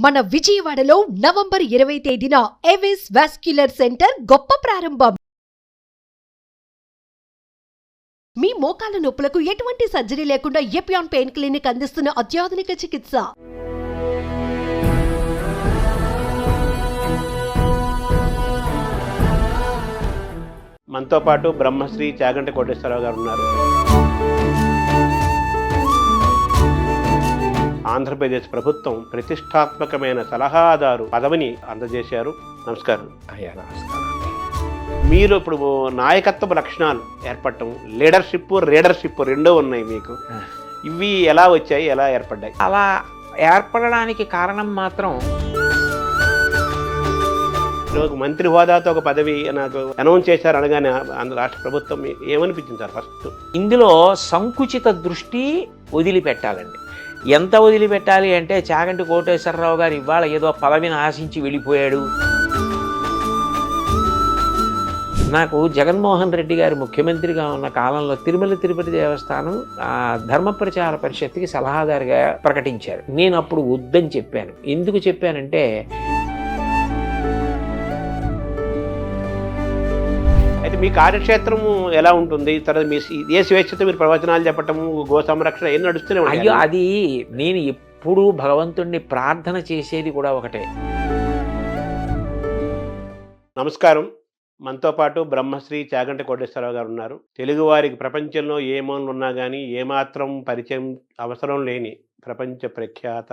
మన విజయవాడలో నవంబర్ 20 తేదీన ఏవిస్ వాస్క్యులర్ సెంటర్ గొప్ప ప్రారంభం. మీ మోకాల నొప్పులకు ఎటువంటి సర్జరీ లేకుండా ఎపియాన్ పెయిన్ క్లినిక్ అందిస్తున్న అత్యాధునిక చికిత్స. మనతో పాటు బ్రహ్మశ్రీ చాగంటి కోటేశ్వరరావు గారు ఉన్నారు. ఆంధ్రప్రదేశ్ ప్రభుత్వం ప్రతిష్టాత్మకమైన సలహాదారు పదవిని అందజేశారు. నమస్కారం. అయ్యా నమస్కారం. మీరు ఇప్పుడు నాయకత్వ లక్షణాలు ఏర్పడటం, రీడర్షిప్ రెండూ ఉన్నాయి మీకు. ఇవి ఎలా వచ్చాయి, ఎలా ఏర్పడ్డాయి? అలా ఏర్పడడానికి కారణం మాత్రం మంత్రి హోదాతో ఒక పదవి నాకు అనౌన్స్ చేశారు అనగానే ఆంధ్ర రాష్ట్ర ప్రభుత్వం ఏమనిపించింది సార్? ఫస్ట్ ఇందులో సంకుచిత దృష్టి వదిలిపెట్టాలండి. ఎంత వదిలిపెట్టాలి అంటే, చాగంటి కోటేశ్వరరావు గారు ఇవాళ ఏదో పదవిని ఆశించి వెళ్ళిపోయాడు. నాకు జగన్మోహన్ రెడ్డి గారు ముఖ్యమంత్రిగా ఉన్న కాలంలో తిరుమల తిరుపతి దేవస్థానం ధర్మ ప్రచార పరిషత్తుకి సలహాదారుగా ప్రకటించారు. నేను అప్పుడు వద్దని చెప్పాను. ఎందుకు చెప్పానంటే, అయితే మీ కార్యక్షేత్రము ఎలా ఉంటుంది? తర్వాత మీ ఏ స్వేచ్ఛతో మీరు ప్రవచనాలు చెప్పటము, గో సంరక్షణ ఏం నడుస్తూనే ఉంటాయి. అయ్యో, అది నేను ఎప్పుడూ భగవంతుణ్ణి ప్రార్థన చేసేది కూడా ఒకటే. నమస్కారం. మనతో పాటు బ్రహ్మశ్రీ చాగంటి కోటేశ్వరరావు గారు ఉన్నారు. తెలుగువారికి ప్రపంచంలో ఏ మూలలు ఉన్నా కానీ ఏమాత్రం పరిచయం అవసరం లేని ప్రపంచ ప్రఖ్యాత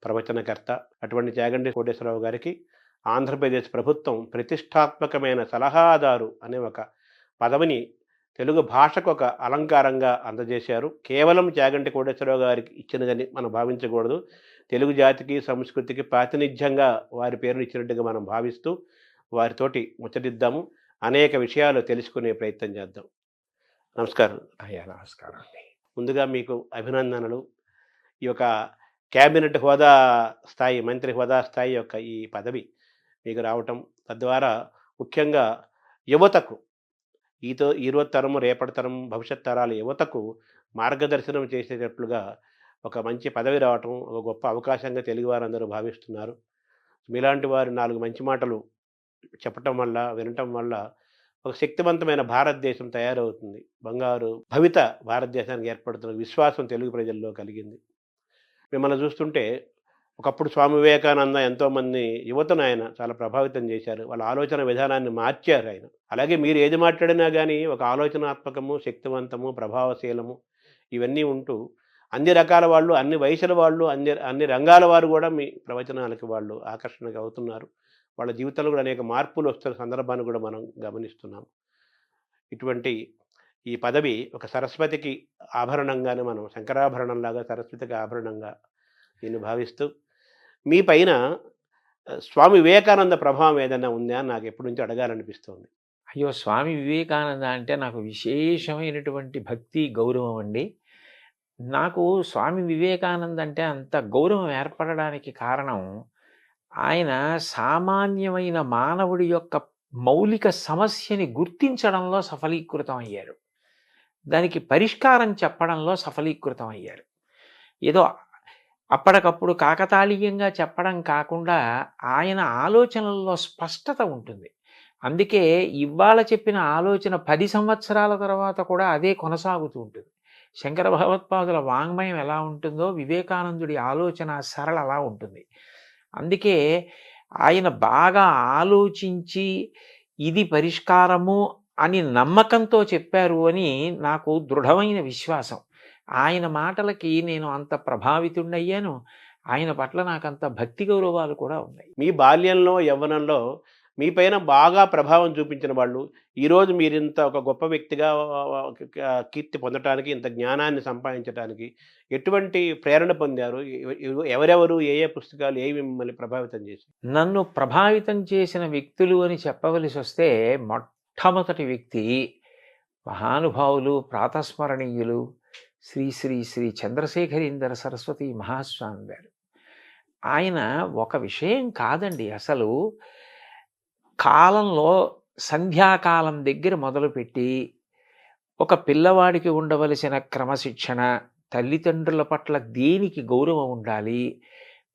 ప్రవచనకర్త. అటువంటి చాగంటి కోటేశ్వరరావు గారికి ఆంధ్రప్రదేశ్ ప్రభుత్వం ప్రతిష్టాత్మకమైన సలహాదారు అనే ఒక పదవిని తెలుగు భాషకు ఒక అలంకారంగా అందజేశారు. కేవలం చాగంటి కోటేశ్వరరావు గారికి ఇచ్చినదని మనం భావించకూడదు. తెలుగు జాతికి, సంస్కృతికి ప్రాతినిధ్యంగా వారి పేరును ఇచ్చినట్టుగా మనం భావిస్తూ వారితోటి ముచ్చటిద్దాము. అనేక విషయాలు తెలుసుకునే ప్రయత్నం చేద్దాం. నమస్కారం. అయ్యా నమస్కారం అండి. ముందుగా మీకు అభినందనలు. ఈ యొక్క క్యాబినెట్ హోదా స్థాయి, మంత్రి హోదా స్థాయి యొక్క ఈ పదవి మీకు రావటం, తద్వారా ముఖ్యంగా యువతకు, ఈరోజు తరం, రేపటి తరం, భవిష్యత్ తరాల యువతకు మార్గదర్శనం చేసేటట్లుగా ఒక మంచి పదవి రావటం ఒక గొప్ప అవకాశంగా తెలుగు వారందరూ భావిస్తున్నారు. మీలాంటి వారు 4 మంచి మాటలు చెప్పటం వల్ల, వినటం వల్ల ఒక శక్తివంతమైన భారతదేశం తయారవుతుంది. బంగారు భవిత భారతదేశానికి ఏర్పడుతున్న విశ్వాసం తెలుగు ప్రజల్లో కలిగింది. మిమ్మల్ని చూస్తుంటే ఒకప్పుడు స్వామి వివేకానంద ఎంతోమంది యువతను ఆయన చాలా ప్రభావితం చేశారు. వాళ్ళ ఆలోచన విధానాన్ని మార్చారు ఆయన. అలాగే మీరు ఏది మాట్లాడినా కానీ ఒక ఆలోచనాత్మకము, శక్తివంతము, ప్రభావశీలము ఇవన్నీ ఉంటూ అన్ని రకాల వాళ్ళు, అన్ని వయసుల వాళ్ళు, అన్ని రంగాల వారు కూడా మీ ప్రవచనాలకి వాళ్ళు ఆకర్షణగా అవుతున్నారు. వాళ్ళ జీవితంలో కూడా అనేక మార్పులు వస్తున్న సందర్భాన్ని కూడా మనం గమనిస్తున్నాం. ఇటువంటి ఈ పదవి ఒక సరస్వతికి ఆభరణంగానే, మనం శంకరాభరణంలాగా సరస్వతికి ఆభరణంగా దీన్ని భావిస్తూ, మీ పైన స్వామి వివేకానంద ప్రభావం ఏదైనా ఉందా అని నాకు ఎప్పటి నుంచో అడగాలనిపిస్తుంది. అయ్యో, స్వామి వివేకానంద అంటే నాకు విశేషమైనటువంటి భక్తి, గౌరవం అండి. నాకు స్వామి వివేకానంద అంటే అంత గౌరవం ఏర్పడడానికి కారణం, ఆయన సామాన్యమైన మానవుడి యొక్క మౌలిక సమస్యని గుర్తించడంలో సఫలీకృతం అయ్యారు. దానికి పరిష్కారం చెప్పడంలో సఫలీకృతం అయ్యారు. ఏదో అప్పటికప్పుడు కాకతాళీయంగా చెప్పడం కాకుండా ఆయన ఆలోచనల్లో స్పష్టత ఉంటుంది. అందుకే ఇవాళ చెప్పిన ఆలోచన 10 సంవత్సరాల తర్వాత కూడా అదే కొనసాగుతూ ఉంటుంది. శంకర భగవత్పాదుల వాంగ్మయం ఎలా ఉంటుందో వివేకానందుడి ఆలోచన సరళ అలా ఉంటుంది. అందుకే ఆయన బాగా ఆలోచించి ఇది పరిష్కారము అని నమ్మకంతో చెప్పారు అని నాకు దృఢమైన విశ్వాసం. ఆయన మాటలకి నేను అంత ప్రభావితుడయ్యాను. ఆయన పట్ల నాకు అంత భక్తి గౌరవాలు కూడా ఉన్నాయి. మీ బాల్యంలో, యవ్వనంలో మీ పైన బాగా ప్రభావం చూపించిన వాళ్ళు, ఈరోజు మీరింత ఒక గొప్ప వ్యక్తిగా కీర్తి పొందటానికి, ఇంత జ్ఞానాన్ని సంపాదించడానికి ఎటువంటి ప్రేరణ పొందారు? ఎవరెవరు, ఏ ఏ పుస్తకాలు ఏవి మిమ్మల్ని ప్రభావితం చేశారు? నన్ను ప్రభావితం చేసిన వ్యక్తులు అని చెప్పవలసి వస్తే, మొట్టమొదటి వ్యక్తి మహానుభావులు, ప్రాతస్మరణీయులు శ్రీ శ్రీ శ్రీ చంద్రశేఖరేంద్ర సరస్వతి మహాస్వామి గారు. ఆయన ఒక విషయం కాదండి, అసలు కాలంలో సంధ్యాకాలం దగ్గర మొదలుపెట్టి ఒక పిల్లవాడికి ఉండవలసిన క్రమశిక్షణ, తల్లిదండ్రుల పట్ల దేనికి గౌరవం ఉండాలి,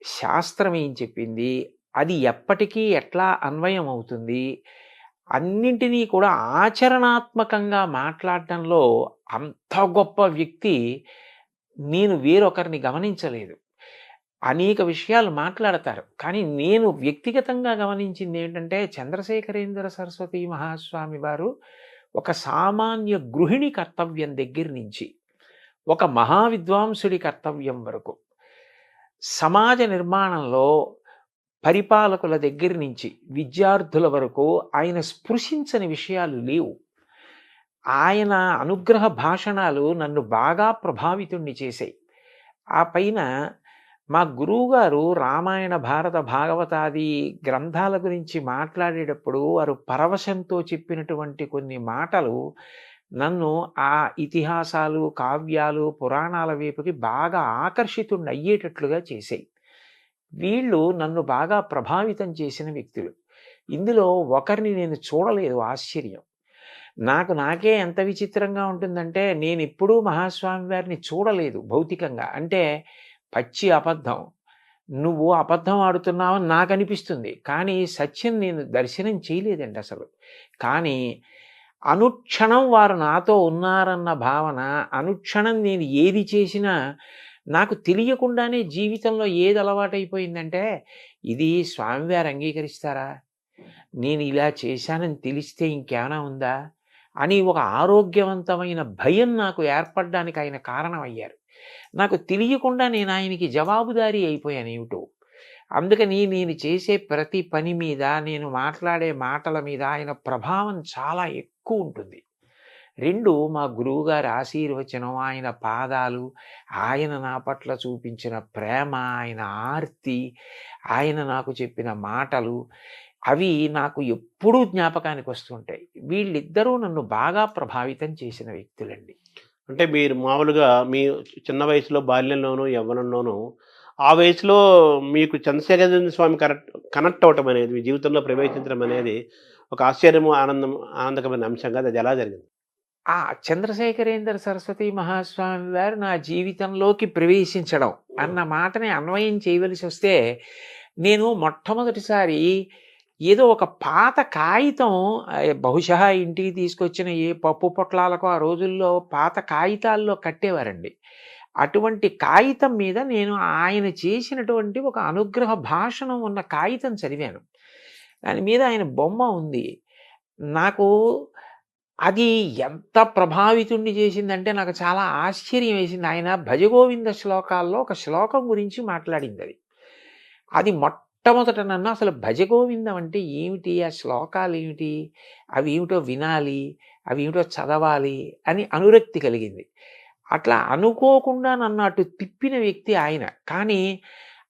శాస్త్రం ఏం చెప్పింది, అది ఎప్పటికీ ఎట్లా అన్వయం అవుతుంది, అన్నింటినీ కూడా ఆచరణాత్మకంగా మాట్లాడటంలో అంత గొప్ప వ్యక్తి నేను వేరొకరిని గమనించలేదు. అనేక విషయాలు మాట్లాడతారు. కానీ నేను వ్యక్తిగతంగా గమనించింది ఏంటంటే, చంద్రశేఖరేంద్ర సరస్వతి మహాస్వామి వారు ఒక సామాన్య గృహిణి కర్తవ్యం దగ్గర నుంచి, ఒక మహావిద్వాంసుడి కర్తవ్యం వరకు, సమాజ నిర్మాణంలో పరిపాలకుల దగ్గర నుంచి విద్యార్థుల వరకు ఆయన స్పృశించని విషయాలు లేవు. ఆయన అనుగ్రహ భాషణాలు నన్ను బాగా ప్రభావితుణ్ణి చేశాయి. ఆ పైన మా గురువుగారు రామాయణ, భారత, భాగవతాది గ్రంథాల గురించి మాట్లాడేటప్పుడు వారు పరవశంతో చెప్పినటువంటి కొన్ని మాటలు నన్ను ఆ ఇతిహాసాలు, కావ్యాలు, పురాణాల వైపుకి బాగా ఆకర్షితుణ్ణి అయ్యేటట్లుగా చేశాయి. వీళ్ళు నన్ను బాగా ప్రభావితం చేసిన వ్యక్తులు. ఇందులో ఒకరిని నేను చూడలేదు. ఆశ్చర్యం. నాకే ఎంత విచిత్రంగా ఉంటుందంటే, నేనెప్పుడూ మహాస్వామి వారిని చూడలేదు భౌతికంగా. అంటే పచ్చి అబద్ధం. నువ్వు అబద్ధం ఆడుతున్నావని నాకు అనిపిస్తుంది. కానీ సత్యం నేను దర్శనం చేయలేదండి అసలు. కానీ అనుక్షణం వారు నాతో ఉన్నారన్న భావన, అనుక్షణం నేను ఏది చేసినా నాకు తెలియకుండానే జీవితంలో ఏది అలవాటైపోయిందంటే, ఇది స్వామివారు అంగీకరిస్తారా, నేను ఇలా చేశానని తెలిస్తే ఇంకేమైనా ఉందా అని ఒక ఆరోగ్యవంతమైన భయం నాకు ఏర్పడడానికి ఆయన కారణం అయ్యారు. నాకు తెలియకుండా నేను ఆయనకి జవాబుదారీ అయిపోయాను ఏమిటో. అందుకని నేను చేసే ప్రతి పని మీద, నేను మాట్లాడే మాటల మీద ఆయన ప్రభావం చాలా ఎక్కువ ఉంటుంది. 2, మా గురువుగారి ఆశీర్వచనం, ఆయన పాదాలు, ఆయన నా పట్ల చూపించిన ప్రేమ, ఆయన ఆర్తి, ఆయన నాకు చెప్పిన మాటలు, అవి నాకు ఎప్పుడూ జ్ఞాపకానికి వస్తుంటాయి. వీళ్ళిద్దరూ నన్ను బాగా ప్రభావితం చేసిన వ్యక్తులండి. అంటే మీరు మామూలుగా మీ చిన్న వయసులో, బాల్యంలోనూ, యవ్వనంలోనూ, ఆ వయసులో మీకు చంద్రశేఖరేంద్ర స్వామి కనెక్ట్ అవ్వటం అనేది, మీ జీవితంలో ప్రవేశించడం అనేది ఒక ఆశ్చర్యము, ఆనందకరమైన అంశంగా అది ఎలా జరిగింది? ఆ చంద్రశేఖరేంద్ర సరస్వతి మహాస్వామి వారు నా జీవితంలోకి ప్రవేశించడం అన్న మాటని అన్వయం చేయవలసి వస్తే, నేను మొట్టమొదటిసారి ఏదో ఒక పాత కాగితం, బహుశా ఇంటికి తీసుకొచ్చిన ఏ పప్పు పొట్లాలకో ఆ రోజుల్లో పాత కాగితాల్లో కట్టేవారండి. అటువంటి కాగితం మీద నేను ఆయన చేసినటువంటి ఒక అనుగ్రహ భాషణం ఉన్న కాగితం చదివాను. దాని మీద ఆయన బొమ్మ ఉంది. నాకు అది ఎంత ప్రభావితుణ్ణి చేసిందంటే, నాకు చాలా ఆశ్చర్యం వేసింది. ఆయన భజగోవింద శ్లోకాల్లో ఒక శ్లోకం గురించి మాట్లాడింది. అది మొట్టమొదట నన్ను అసలు భజగోవిందం అంటే ఏమిటి, ఆ శ్లోకాలు ఏమిటి, అవి ఏమిటో వినాలి, అవి ఏమిటో చదవాలి అని అనురక్తి కలిగింది. అట్లా అనుకోకుండా నన్ను అటు తిప్పిన వ్యక్తి ఆయన. కానీ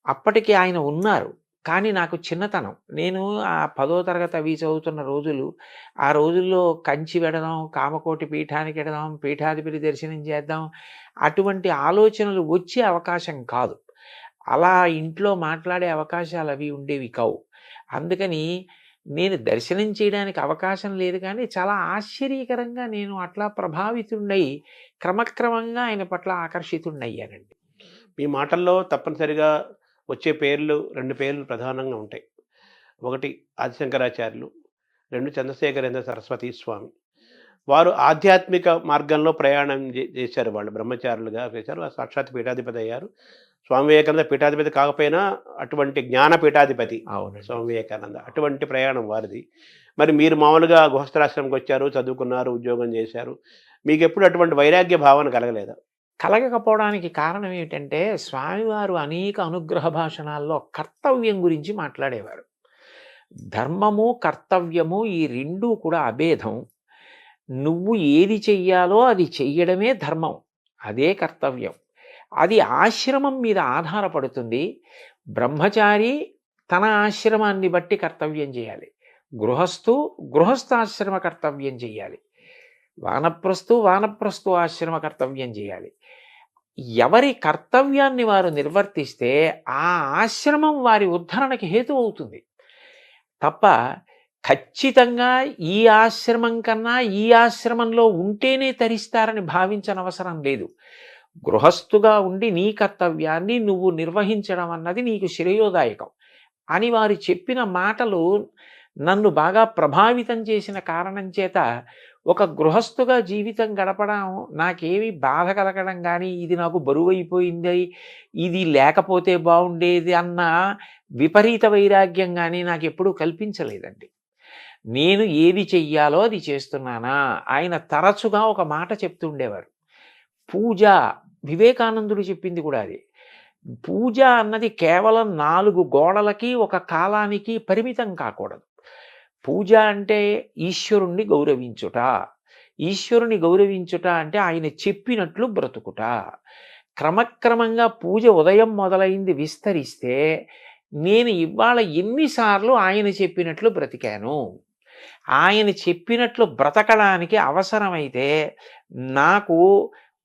అప్పటికి ఆయన ఉన్నారు. కానీ నాకు చిన్నతనం. నేను ఆ 10వ తరగతి అవి చదువుతున్న రోజులు. ఆ రోజుల్లో కంచి వెడదాం, కామకోటి పీఠానికి వెడదాం, పీఠాధిపతి దర్శనం చేద్దాం, అటువంటి ఆలోచనలు వచ్చే అవకాశం కాదు. అలా ఇంట్లో మాట్లాడే అవకాశాలు అవి ఉండేవి కావు. అందుకని నేను దర్శనం చేయడానికి అవకాశం లేదు. కానీ చాలా ఆశ్చర్యకరంగా నేను అట్లా ప్రభావితుడై క్రమక్రమంగా ఆయన పట్ల ఆకర్షితుడయ్యానండి. మీ మాటల్లో తప్పనిసరిగా వచ్చే పేర్లు, 2 పేర్లు ప్రధానంగా ఉంటాయి. ఒకటి ఆదిశంకరాచార్యులు, 2 చంద్రశేఖరేంద్ర సరస్వతి స్వామి. వారు ఆధ్యాత్మిక మార్గంలో ప్రయాణం చేశారు. వాళ్ళు బ్రహ్మచారులుగా చేశారు. సాక్షాత్ పీఠాధిపతి అయ్యారు. స్వామి వివేకానంద పీఠాధిపతి కాకపోయినా అటువంటి జ్ఞాన పీఠాధిపతి స్వామి వివేకానంద. అటువంటి ప్రయాణం వారిది. మరి మీరు మామూలుగా గృహస్థాశ్రమంకి వచ్చారు, చదువుకున్నారు, ఉద్యోగం చేశారు. మీకు ఎప్పుడు అటువంటి వైరాగ్య భావన కలగలేదా? కలగకపోవడానికి కారణం ఏమిటంటే, స్వామివారు అనేక అనుగ్రహ భాషణాల్లో కర్తవ్యం గురించి మాట్లాడేవారు. ధర్మము, కర్తవ్యము ఈ 2 కూడా అభేదం. నువ్వు ఏది చెయ్యాలో అది చెయ్యడమే ధర్మం, అదే కర్తవ్యం. అది ఆశ్రమం మీద ఆధారపడుతుంది. బ్రహ్మచారి తన ఆశ్రమాన్ని బట్టి కర్తవ్యం చేయాలి. గృహస్థాశ్రమ కర్తవ్యం చేయాలి. వానప్రస్థు ఆశ్రమ కర్తవ్యం చేయాలి. ఎవరి కర్తవ్యాన్ని వారు నిర్వర్తిస్తే ఆ ఆశ్రమం వారి ఉద్ధరణకి హేతు అవుతుంది తప్ప, ఖచ్చితంగా ఈ ఆశ్రమం కన్నా ఈ ఆశ్రమంలో ఉంటేనే తరిస్తారని భావించనవసరం లేదు. గృహస్థుగా ఉండి నీ కర్తవ్యాన్ని నువ్వు నిర్వహించడం అన్నది నీకు శ్రేయోదాయకం అని వారు చెప్పిన మాటలు నన్ను బాగా ప్రభావితం చేసిన కారణం చేత ఒక గృహస్థుగా జీవితం గడపడం నాకేమి బాధ కలగడం కానీ ఇది నాకు బరువైపోయింది, ఇది లేకపోతే బాగుండేది అన్న విపరీత వైరాగ్యం కానీ నాకు ఎప్పుడూ కల్పించలేదండి. నేను ఏది చెయ్యాలో అది చేస్తున్నానా. ఆయన తరచుగా ఒక మాట చెప్తుండేవారు, పూజ. వివేకానందుడు చెప్పింది కూడా అది. పూజ అన్నది కేవలం 4 గోడలకి ఒక కాలానికి పరిమితం కాకూడదు. పూజ అంటే ఈశ్వరుణ్ణి గౌరవించుట. ఈశ్వరుని గౌరవించుట అంటే ఆయన చెప్పినట్లు బ్రతుకుట. క్రమక్రమంగా పూజ ఉదయం మొదలైంది విస్తరిస్తే నేను ఇవాళ ఎన్నిసార్లు ఆయన చెప్పినట్లు బ్రతికాను. ఆయన చెప్పినట్లు బ్రతకడానికి అవసరమైతే నాకు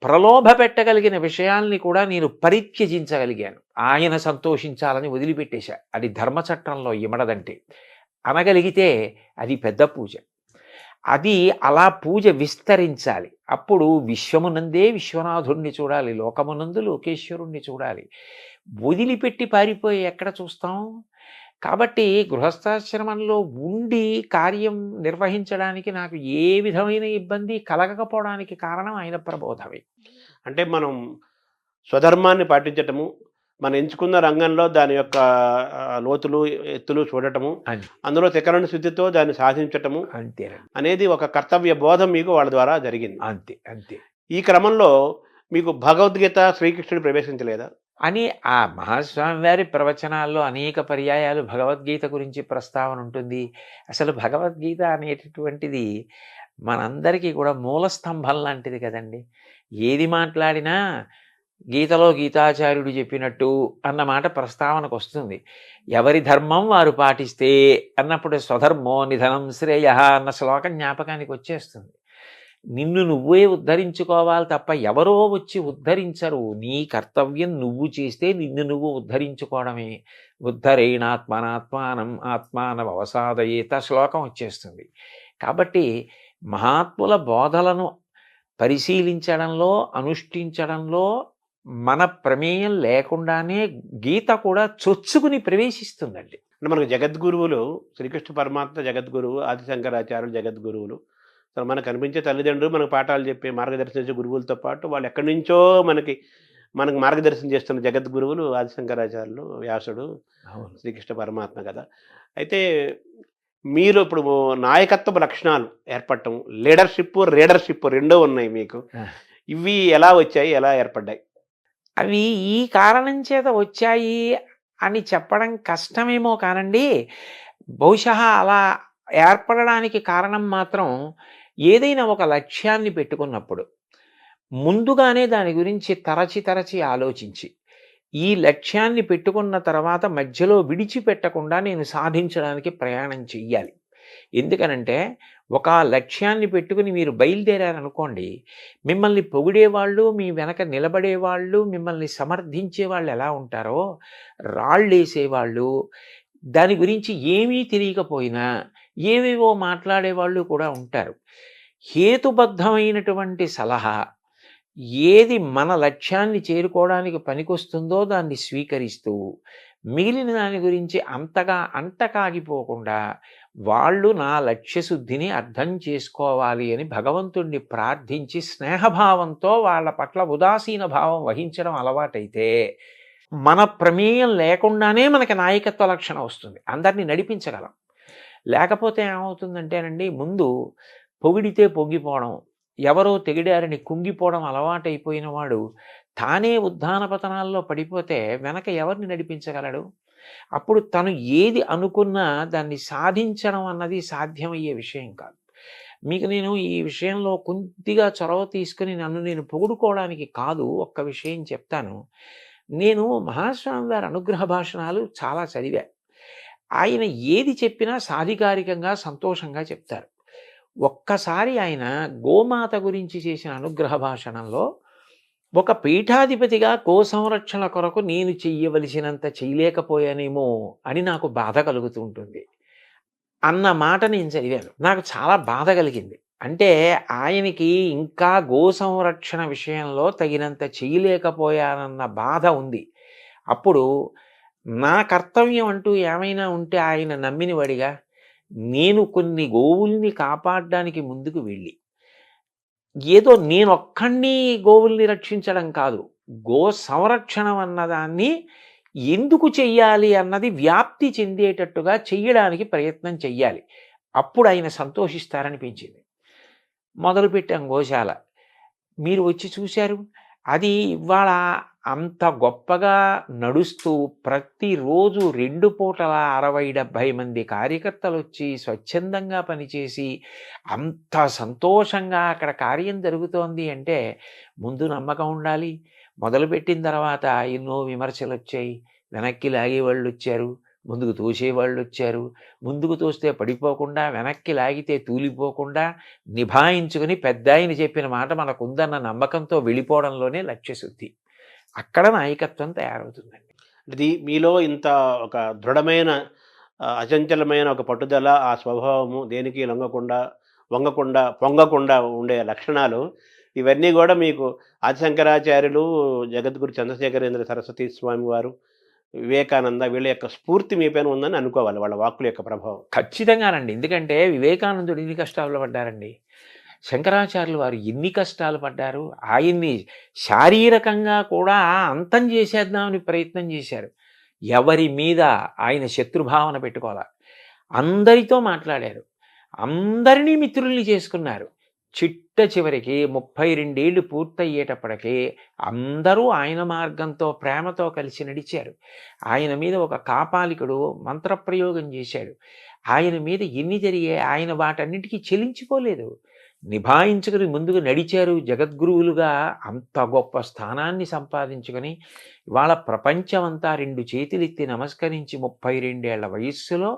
ప్రలోభ పెట్టగలిగిన విషయాల్ని కూడా నేను పరిత్యజించగలిగాను. ఆయన సంతోషించాలని వదిలిపెట్టేశా. అది ధర్మచట్రంలో ఇమడదంటే అనగలిగితే అది పెద్ద పూజ. అది అలా పూజ విస్తరించాలి. అప్పుడు విశ్వమునందే విశ్వనాథుణ్ణి చూడాలి, లోకమునందు లోకేశ్వరుణ్ణి చూడాలి. వదిలిపెట్టి పారిపోయి ఎక్కడ చూస్తాం? కాబట్టి గృహస్థాశ్రమంలో ఉండి కార్యం నిర్వహించడానికి నాకు ఏ విధమైన ఇబ్బంది కలగకపోవడానికి కారణం ఆయన ప్రబోధమే. అంటే మనం స్వధర్మాన్ని పాటించటము, మనం ఎంచుకున్న రంగంలో దాని యొక్క లోతులు ఎత్తులు చూడటము, అందులో త్రికరణ శుద్ధితో దాన్ని సాధించటము అంతేనండి అనేది ఒక కర్తవ్య బోధం మీకు వాళ్ళ ద్వారా జరిగింది. అంతే అంతే. ఈ క్రమంలో మీకు భగవద్గీత శ్రీకృష్ణుడు ప్రవేశించలేదా? అని ఆ మహాస్వామి వారి ప్రవచనాల్లో అనేక పర్యాయాలు భగవద్గీత గురించి ప్రస్తావన ఉంటుంది. అసలు భగవద్గీత అనేటటువంటిది మనందరికీ కూడా మూలస్తంభం లాంటిది కదండి. ఏది మాట్లాడినా గీతలో గీతాచార్యుడు చెప్పినట్టు అన్నమాట ప్రస్తావనకు వస్తుంది. ఎవరి ధర్మం వారు పాటిస్తే అన్నప్పుడు స్వధర్మో నిధనం శ్రేయ అన్న శ్లోకం జ్ఞాపకానికి వచ్చేస్తుంది. నిన్ను నువ్వే ఉద్ధరించుకోవాలి తప్ప ఎవరో వచ్చి ఉద్ధరించరు. నీ కర్తవ్యం నువ్వు చేస్తే నిన్ను నువ్వు ఉద్ధరించుకోవడమే. ఉద్ధరేణాత్మనాత్మానం ఆత్మానవసాదయేత శ్లోకం వచ్చేస్తుంది. కాబట్టి మహాత్ముల బోధలను పరిశీలించడంలో అనుష్ఠించడంలో మన ప్రమేయం లేకుండానే గీత కూడా చొచ్చుకుని ప్రవేశిస్తుందండి. అంటే మనకు జగద్గురువులు శ్రీకృష్ణ పరమాత్మ జగద్గురువు, ఆదిశంకరాచార్యులు జగద్గురువులు. అసలు మనకు కనిపించే తల్లిదండ్రులు మనకు పాఠాలు చెప్పే మార్గదర్శించే గురువులతో పాటు వాళ్ళు ఎక్కడి నుంచో మనకు మార్గదర్శనం చేస్తున్న జగద్గురువులు ఆదిశంకరాచార్యులు, వ్యాసుడు, శ్రీకృష్ణ పరమాత్మ కదా. అయితే మీరు ఇప్పుడు నాయకత్వ లక్షణాలు ఏర్పడటం, రీడర్షిప్ రెండో ఉన్నాయి మీకు. ఇవి ఎలా వచ్చాయి, ఎలా ఏర్పడ్డాయి? అవి ఈ కారణం చేత వచ్చాయి అని చెప్పడం కష్టమేమో కానండి. బహుశా అలా ఏర్పడడానికి కారణం మాత్రం ఏదైనా ఒక లక్ష్యాన్ని పెట్టుకున్నప్పుడు ముందుగానే దాని గురించి తరచి ఆలోచించి ఈ లక్ష్యాన్ని పెట్టుకున్న తర్వాత మధ్యలో విడిచిపెట్టకుండా నేను సాధించడానికి ప్రయాణం చెయ్యాలి. ఎందుకనంటే ఒక లక్ష్యాన్ని పెట్టుకుని మీరు బయలుదేరారనుకోండి, మిమ్మల్ని పొగిడేవాళ్ళు, మీ వెనక నిలబడేవాళ్ళు, మిమ్మల్ని సమర్థించే వాళ్ళు ఎలా ఉంటారో, రాళ్ళేసేవాళ్ళు, దాని గురించి ఏమీ తెలియకపోయినా ఏవేవో మాట్లాడేవాళ్ళు కూడా ఉంటారు. హేతుబద్ధమైనటువంటి సలహా ఏది మన లక్ష్యాన్ని చేరుకోవడానికి పనికొస్తుందో దాన్ని స్వీకరిస్తూ మిగిలిన దాని గురించి అంతగా అంటకాగిపోకుండా వాళ్ళు నా లక్ష్యశుద్ధిని అర్థం చేసుకోవాలి అని భగవంతుణ్ణి ప్రార్థించి స్నేహభావంతో వాళ్ళ పట్ల ఉదాసీన భావం వహించడం అలవాటైతే మన ప్రమేయం లేకుండానే మనకి నాయకత్వ లక్షణం వస్తుంది, అందరినీ నడిపించగలం. లేకపోతే ఏమవుతుందంటేనండి, ముందు పొగిడితే పొంగిపోవడం, ఎవరో తెగిడారని కుంగిపోవడం అలవాటైపోయిన వాడు తానే ఉద్ధాన పతనాల్లో పడిపోతే వెనక ఎవరిని నడిపించగలడు? అప్పుడు తను ఏది అనుకున్నా దాన్ని సాధించడం అన్నది సాధ్యమయ్యే విషయం కాదు. మీకు నేను ఈ విషయంలో కొద్దిగా చొరవ తీసుకుని నన్ను నేను పొగుడుకోవడానికి కాదు, ఒక్క విషయం చెప్తాను. నేను మహాస్వామి వారి అనుగ్రహ భాషణాలు చాలా చదివా. ఆయన ఏది చెప్పినా సాధికారికంగా సంతోషంగా చెప్తారు. ఒక్కసారి ఆయన గోమాత గురించి చేసిన అనుగ్రహ భాషణంలో ఒక పీఠాధిపతిగా గో సంరక్షణ కొరకు నేను చెయ్యవలసినంత చేయలేకపోయానేమో అని నాకు బాధ కలుగుతూ ఉంటుంది అన్న మాట నేను చదివాను. నాకు చాలా బాధ కలిగింది. అంటే ఆయనకి ఇంకా గో సంరక్షణ విషయంలో తగినంత చేయలేకపోయానన్న బాధ ఉంది. అప్పుడు నా కర్తవ్యం అంటూ ఏమైనా ఉంటే ఆయన నమ్మినవాడిగా నేను కొన్ని గోవుల్ని కాపాడడానికి ముందుకు వెళ్ళి, ఏదో నేనొక్కడిని గోవుల్ని రక్షించడం కాదు, గో సంరక్షణం అన్నదాన్ని ఎందుకు చెయ్యాలి అన్నది వ్యాప్తి చెందేటట్టుగా చెయ్యడానికి ప్రయత్నం చెయ్యాలి. అప్పుడు ఆయన సంతోషిస్తారనిపించింది. మొదలుపెట్టాం గోశాల. మీరు వచ్చి చూశారు. అది ఇవాళ అంత గొప్పగా నడుస్తూ ప్రతిరోజు 2 పూటల 60-70 మంది కార్యకర్తలొచ్చి స్వచ్ఛందంగా పనిచేసి అంత సంతోషంగా అక్కడ కార్యం జరుగుతోంది అంటే ముందు నమ్మకం ఉండాలి. మొదలుపెట్టిన తర్వాత ఎన్నో విమర్శలొచ్చాయి. వెనక్కి లాగేవాళ్ళొచ్చారు. ముందుకు తోసేవాళ్ళొచ్చారు. ముందుకు తోస్తే పడిపోకుండా, వెనక్కి లాగితే తూలిపోకుండా నిభాయించుకుని పెద్దాయన చెప్పిన మాట మనకుందన్న నమ్మకంతో వెళ్ళిపోవడంలోనే లక్ష్యశుద్ధి. అక్కడ నాయకత్వం తయారవుతుందండి. ఇది మీలో ఇంత ఒక దృఢమైన అచంచలమైన ఒక పట్టుదల, ఆ స్వభావము, దేనికి లొంగకుండా, వంగకుండా, పొంగకుండా ఉండే లక్షణాలు, ఇవన్నీ కూడా మీకు ఆదిశంకరాచార్యులు, జగద్గురు చంద్రశేఖరేంద్ర సరస్వతి స్వామి వారు, వివేకానంద వీళ్ళ యొక్క స్ఫూర్తి మీ పైన ఉందని అనుకోవాలి, వాళ్ళ వాక్కుల యొక్క ప్రభావం. ఖచ్చితంగానండి. ఎందుకంటే వివేకానందుడు ఎన్ని కష్టాలు పడ్డారండి. శంకరాచార్యులు వారు ఎన్ని కష్టాలు పడ్డారు. ఆయన్ని శారీరకంగా కూడా అంతం చేసేద్దామని ప్రయత్నం చేశారు. ఎవరి మీద ఆయన శత్రుభావన పెట్టుకోవాలి. అందరితో మాట్లాడారు. అందరినీ మిత్రుల్ని చేసుకున్నారు. చిట్ట చివరికి 32 ఏళ్ళు పూర్తయ్యేటప్పటికీ అందరూ ఆయన మార్గంతో ప్రేమతో కలిసి నడిచారు. ఆయన మీద ఒక కాపాలికుడు మంత్రప్రయోగం చేశాడు. ఆయన మీద ఎన్ని జరిగాయి, ఆయన వాటన్నిటికీ చెలించిపోలేదు. నిభాయించుకుని ముందుకు నడిచారు. జగద్గురువులుగా అంత గొప్ప స్థానాన్ని సంపాదించుకొని ఇవాళ ప్రపంచమంతా 2 చేతులెత్తి నమస్కరించి 32 ఏళ్ల వయస్సులో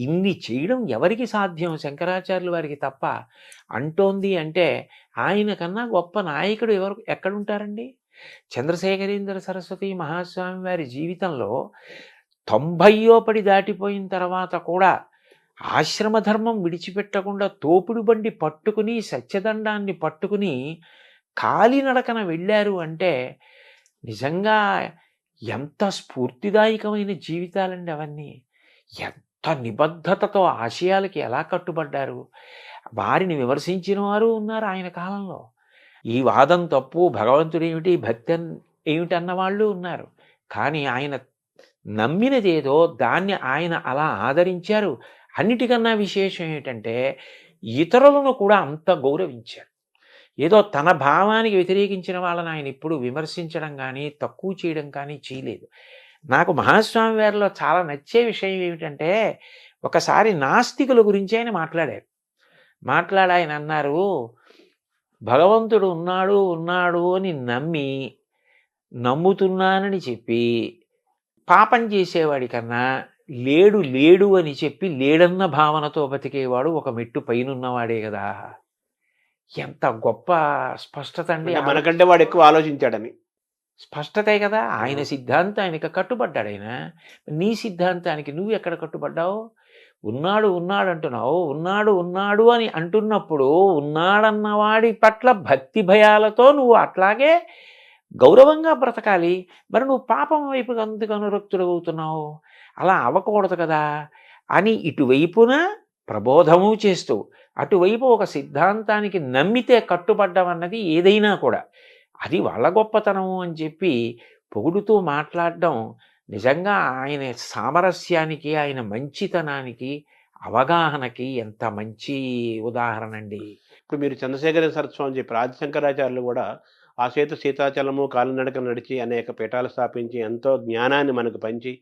ఇన్ని చేయడం ఎవరికి సాధ్యం? శంకరాచార్యుల వారికి తప్ప. అంటోంది అంటే ఆయన కన్నా గొప్ప నాయకుడు ఎక్కడుంటారండి? చంద్రశేఖరేంద్ర సరస్వతి మహాస్వామి వారి జీవితంలో 90 పడి దాటిపోయిన తర్వాత కూడా ఆశ్రమధర్మం విడిచిపెట్టకుండా తోపుడు బండి పట్టుకుని సత్యదండాన్ని పట్టుకుని కాలినడకన వెళ్ళారు అంటే నిజంగా ఎంత స్ఫూర్తిదాయకమైన జీవితాలండి అవన్నీ. ఎంత నిబద్ధతతో ఆశయాలకి ఎలా కట్టుబడ్డారు. వారిని విమర్శించిన వారు ఉన్నారు ఆయన కాలంలో. ఈ వాదం తప్పు, భగవంతుడు ఏమిటి, భక్తి ఏమిటన్న వాళ్ళు ఉన్నారు. కానీ ఆయన నమ్మినదేదో దాన్ని ఆయన అలా ఆదరించారు. అన్నిటికన్నా విశేషం ఏంటంటే ఇతరులను కూడా అంత గౌరవించారు. ఏదో తన భావానికి వ్యతిరేకించిన వాళ్ళని ఆయన ఎప్పుడు విమర్శించడం కానీ తక్కువ చేయడం కానీ చేయలేదు. నాకు మహాస్వామి వారిలో చాలా నచ్చే విషయం ఏమిటంటే ఒకసారి నాస్తికుల గురించి ఆయన మాట్లాడారు. ఆయన అన్నారు, భగవంతుడు ఉన్నాడు అని నమ్ముతున్నానని చెప్పి పాపం చేసేవాడి కన్నా లేడు అని చెప్పి లేడన్న భావనతో బతికేవాడు ఒక మెట్టు పైనున్నవాడే కదా. ఎంత గొప్ప స్పష్టత అండి. మనకంటే వాడు ఎక్కువ ఆలోచించాడని స్పష్టతే కదా. ఆయన సిద్ధాంతానికి కట్టుబడ్డాడు. ఆయన నీ సిద్ధాంతానికి నువ్వు ఎక్కడ కట్టుబడ్డావు? ఉన్నాడు అంటున్నావు. ఉన్నాడు అని అంటున్నప్పుడు ఉన్నాడన్నవాడి పట్ల భక్తి భయాలతో నువ్వు అట్లాగే గౌరవంగా బ్రతకాలి. మరి నువ్వు పాపం వైపు అందుకు అనురక్తుడవుతున్నావు. అలా అవ్వకూడదు కదా అని ఇటువైపున ప్రబోధము చేస్తూ అటువైపు ఒక సిద్ధాంతానికి నమ్మితే కట్టుబడ్డం అన్నది ఏదైనా కూడా అది వాళ్ళ గొప్పతనము అని చెప్పి పొగుడుతూ మాట్లాడడం నిజంగా ఆయన సామరస్యానికి, ఆయన మంచితనానికి, అవగాహనకి ఎంత మంచి ఉదాహరణ అండి. ఇప్పుడు మీరు చంద్రశేఖర సరస్వామి చెప్పారు. ఆదిశంకరాచార్యులు కూడా ఆ సీతాచలము కాలినడక నడిచి అనేక పీఠాలు స్థాపించి ఎంతో జ్ఞానాన్ని మనకు పంచి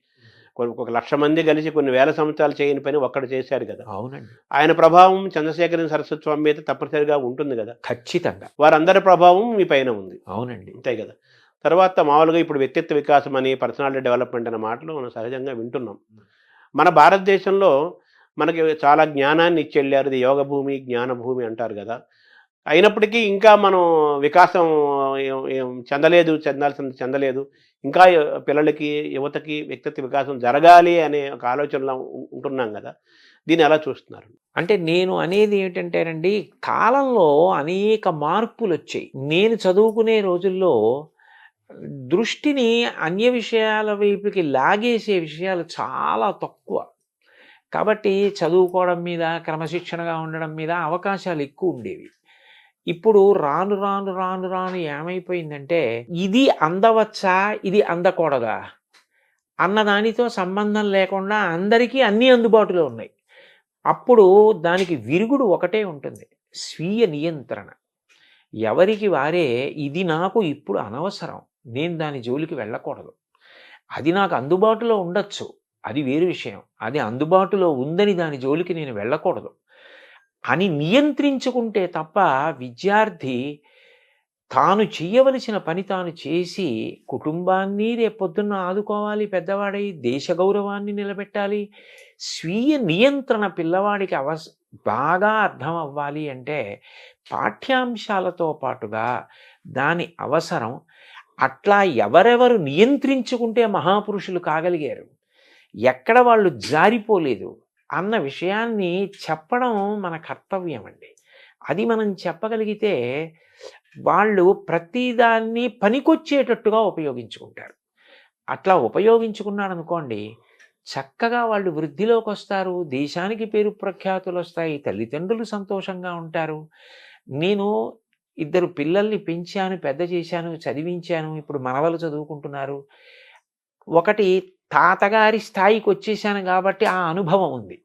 ఒక 1,00,000 మంది కలిసి కొన్ని వేల సంవత్సరాలు చేయని పని ఒక్కడు చేశాడు కదా. అవునండి. ఆయన ప్రభావం చంద్రశేఖర సరస్వతి స్వామి మీద తప్పనిసరిగా ఉంటుంది కదా. ఖచ్చితంగా వారందరి ప్రభావం మీ పైన ఉంది. అవునండి. అంతే కదా. తర్వాత మామూలుగా ఇప్పుడు వ్యక్తిత్వ వికాసం అని, పర్సనాలిటీ డెవలప్మెంట్ అనే మాటలు మనం సహజంగా వింటున్నాం. మన భారతదేశంలో మనకి చాలా జ్ఞానాన్ని ఇచ్చి వెళ్ళారు. ఇది యోగ భూమి, జ్ఞాన భూమి అంటారు కదా. అయినప్పటికీ ఇంకా మనం వికాసం చెందలేదు. ఇంకా పిల్లలకి, యువతకి వ్యక్తిత్వ వికాసం జరగాలి అనే ఒక ఆలోచనలో ఉంటున్నాం గదా! దీన్ని ఎలా చూస్తున్నారు? అంటే నేను అనేది ఏమిటంటేనండి, కాలంలో అనేక మార్పులొచ్చాయి. నేను చదువుకునే రోజుల్లో దృష్టిని అన్య విషయాల వైపుకి లాగేసే విషయాలు చాలా తక్కువ. కాబట్టి చదువుకోవడం మీద, క్రమశిక్షణగా ఉండడం మీద అవకాశాలు ఎక్కువుండేవి. ఇప్పుడు రాను రాను రాను రాను ఏమైపోయిందంటే, ఇది అందవచ్చా? ఇది అందకూడదా? అన్న దానితో సంబంధం లేకుండా అందరికీ అన్నీ అందుబాటులో ఉన్నాయి. అప్పుడు దానికి విరుగుడు ఒకటే ఉంటుంది. స్వీయ నియంత్రణ. ఎవరికి వారే ఇది నాకు ఇప్పుడు అనవసరం. నేను దాని జోలికి వెళ్ళకూడదు. అది నాకు అందుబాటులో ఉండొచ్చు. అది వేరు విషయం. అది అందుబాటులో ఉందని దాని జోలికి నేను వెళ్ళకూడదు అని నియంత్రించుకుంటే తప్ప విద్యార్థి తాను చేయవలసిన పని తాను చేసి కుటుంబాన్ని రేపొద్దున్న ఆదుకోవాలి, పెద్దవాడై దేశ గౌరవాన్ని నిలబెట్టాలి. స్వీయ నియంత్రణ పిల్లవాడికి బాగా అర్థం అవ్వాలి అంటే పాఠ్యాంశాలతో పాటుగా దాని అవసరం. అట్లా ఎవరెవరు నియంత్రించుకుంటే మహాపురుషులు కాగలిగారు, ఎక్కడ వాళ్ళు జారిపోలేదు అన్న విషయాన్ని చెప్పడం మన కర్తవ్యం అండి. అది మనం చెప్పగలిగితే వాళ్ళు ప్రతిదాన్ని పనికొచ్చేటట్టుగా ఉపయోగించుకుంటారు. అట్లా ఉపయోగించుకున్నాడు అనుకోండి, చక్కగా వాళ్ళు వృద్ధిలోకి వస్తారు, దేశానికి పేరు ప్రఖ్యాతులు వస్తాయి, తల్లిదండ్రులు సంతోషంగా ఉంటారు. నేను 2 పిల్లల్ని పెంచాను, పెద్ద చేశాను, చదివించాను. ఇప్పుడు మనవలు చదువుకుంటున్నారు. ఒకటి తాతగారి స్థాయికి వచ్చేసాను కాబట్టి ఆ అనుభవం ఉంది.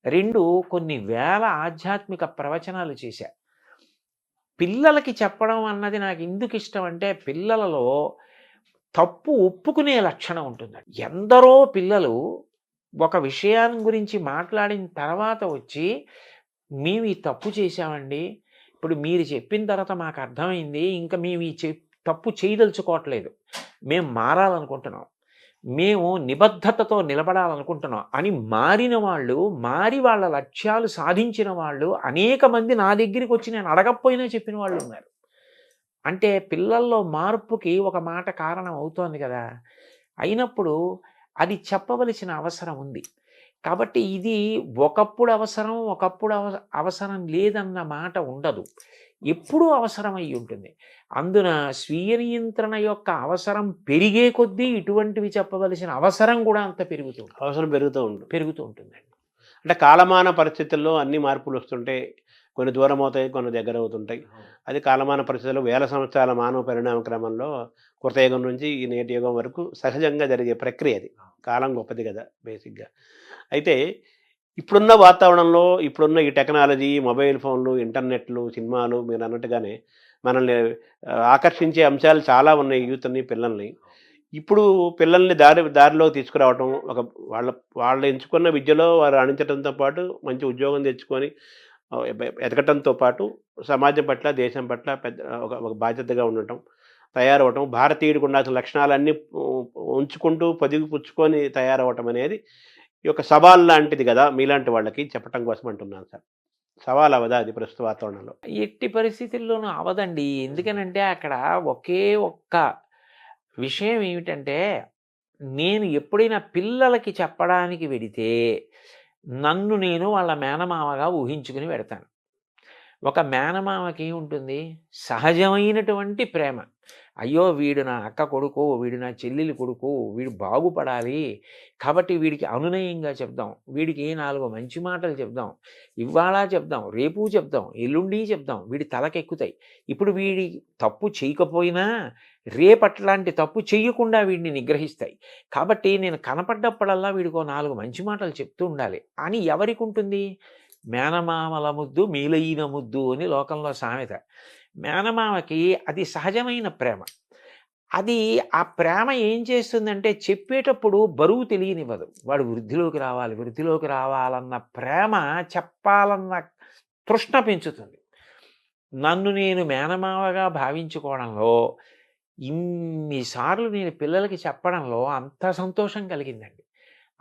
2 కొన్ని వేల ఆధ్యాత్మిక ప్రవచనాలు చేశా. పిల్లలకి చెప్పడం అన్నది నాకు ఎందుకు ఇష్టం అంటే, పిల్లలలో తప్పు ఒప్పుకునే లక్షణం ఉంటుంది. ఎందరో పిల్లలు ఒక విషయాన్ని గురించి మాట్లాడిన తర్వాత వచ్చి, మేము ఈ తప్పు చేశామండి, ఇప్పుడు మీరు చెప్పిన తర్వాత మాకు అర్థమైంది, ఇంకా మేము ఈ తప్పు చేయదలుచుకోవట్లేదు, మేము మారాలనుకుంటున్నాం, మేము నిబద్ధతతో నిలబడాలనుకుంటున్నాం అని మారిన వాళ్ళు, మారి వాళ్ళ లక్ష్యాలు సాధించిన వాళ్ళు అనేక మంది నా దగ్గరికి వచ్చి నేను అడగకపోయినా చెప్పిన వాళ్ళు ఉన్నారు. అంటే పిల్లల్లో మార్పుకి ఒక మాట కారణం అవుతోంది కదా. అయినప్పుడు అది చెప్పవలసిన అవసరం ఉంది. కాబట్టి ఇది ఒకప్పుడు అవసరం, ఒకప్పుడు అవసరం లేదన్న మాట ఉండదు. ఎప్పుడూ అవసరమై ఉంటుంది. అందున స్వీయ నియంత్రణ యొక్క అవసరం పెరిగే కొద్దీ ఇటువంటివి చెప్పవలసిన అవసరం కూడా అంత అవసరం పెరుగుతూ ఉంటుందండి. అంటే కాలమాన పరిస్థితుల్లో అన్ని మార్పులు వస్తుంటాయి. కొన్ని దూరం అవుతాయి, కొన్ని దగ్గర అవుతుంటాయి. అది కాలమాన పరిస్థితుల్లో వేల సంవత్సరాల మానవ పరిణామ క్రమంలో కృతయుగం నుంచి ఈ నేటి యుగం వరకు సహజంగా జరిగే ప్రక్రియ అది. కాలం గొప్పది కదా బేసిక్గా. అయితే ఇప్పుడున్న వాతావరణంలో, ఇప్పుడున్న ఈ టెక్నాలజీ, మొబైల్ ఫోన్లు, ఇంటర్నెట్లు, సినిమాలు మీరు అన్నట్టుగానే మనల్ని ఆకర్షించే అంశాలు చాలా ఉన్నాయి యూత్ని, పిల్లల్ని. ఇప్పుడు పిల్లల్ని దారిలో తీసుకురావటం, వాళ్ళు ఎంచుకున్న విద్యలో వారు రాణించడంతో పాటు మంచి ఉద్యోగం తెచ్చుకొని ఎదగటంతో పాటు సమాజం పట్ల, దేశం పట్ల ఒక బాధ్యతగా ఉండటం, తయారవటం, భారతీయుడికి ఉండాల్సిన లక్షణాలన్నీ ఉంచుకుంటూ పొదిగి పుచ్చుకొని తయారవటం అనేది ఈ యొక్క సవాల్ లాంటిది కదా మీలాంటి వాళ్ళకి చెప్పటం కోసం అంటున్నాను సార్. సవాల్ అవదా అది ప్రస్తుత వాతావరణంలో? ఎట్టి పరిస్థితుల్లోనూ అవదండి. ఎందుకనంటే అక్కడ ఒకే ఒక్క విషయం ఏమిటంటే, నేను ఎప్పుడైనా పిల్లలకి చెప్పడానికి వెడితే నన్ను నేను వాళ్ళ మేనమామగా ఊహించుకుని వెడతాను. ఒక మేనమామకి ఉంటుంది సహజమైనటువంటి ప్రేమ. అయ్యో వీడు నా అక్క కొడుకు, వీడు నా చెల్లెలి కొడుకు, వీడు బాగుపడాలి కాబట్టి వీడికి అనునయంగా చెప్దాం, వీడికి 4 మంచి మాటలు చెప్దాం, ఇవాళ చెప్దాం, రేపు చెప్దాం, ఎల్లుండి చెప్దాం, వీడి తలకెక్కుతాయి. ఇప్పుడు వీడి తప్పు చేయకపోయినా రేపట్లాంటి తప్పు చెయ్యకుండా వీడిని నిగ్రహిస్తాయి. కాబట్టి నేను కనపడ్డప్పుడల్లా వీడికో 4 మంచి మాటలు చెప్తూ ఉండాలి అని ఎవరికి ఉంటుంది? మేనమామల ముద్దు మీలైన ముద్దు అని లోకంలో సామెత. మేనమామకి అది సహజమైన ప్రేమ. అది ఆ ప్రేమ ఏం చేస్తుందంటే చెప్పేటప్పుడు బరువు తెలియనివ్వదు. వాడు వృద్ధిలోకి రావాలన్న ప్రేమ, చెప్పాలన్న తృష్ణ పెంచుతుంది. నన్ను నేను మేనమామగా భావించుకోవడంలో, ఇన్నిసార్లు నేను పిల్లలకి చెప్పడంలో అంత సంతోషం కలిగిందండి.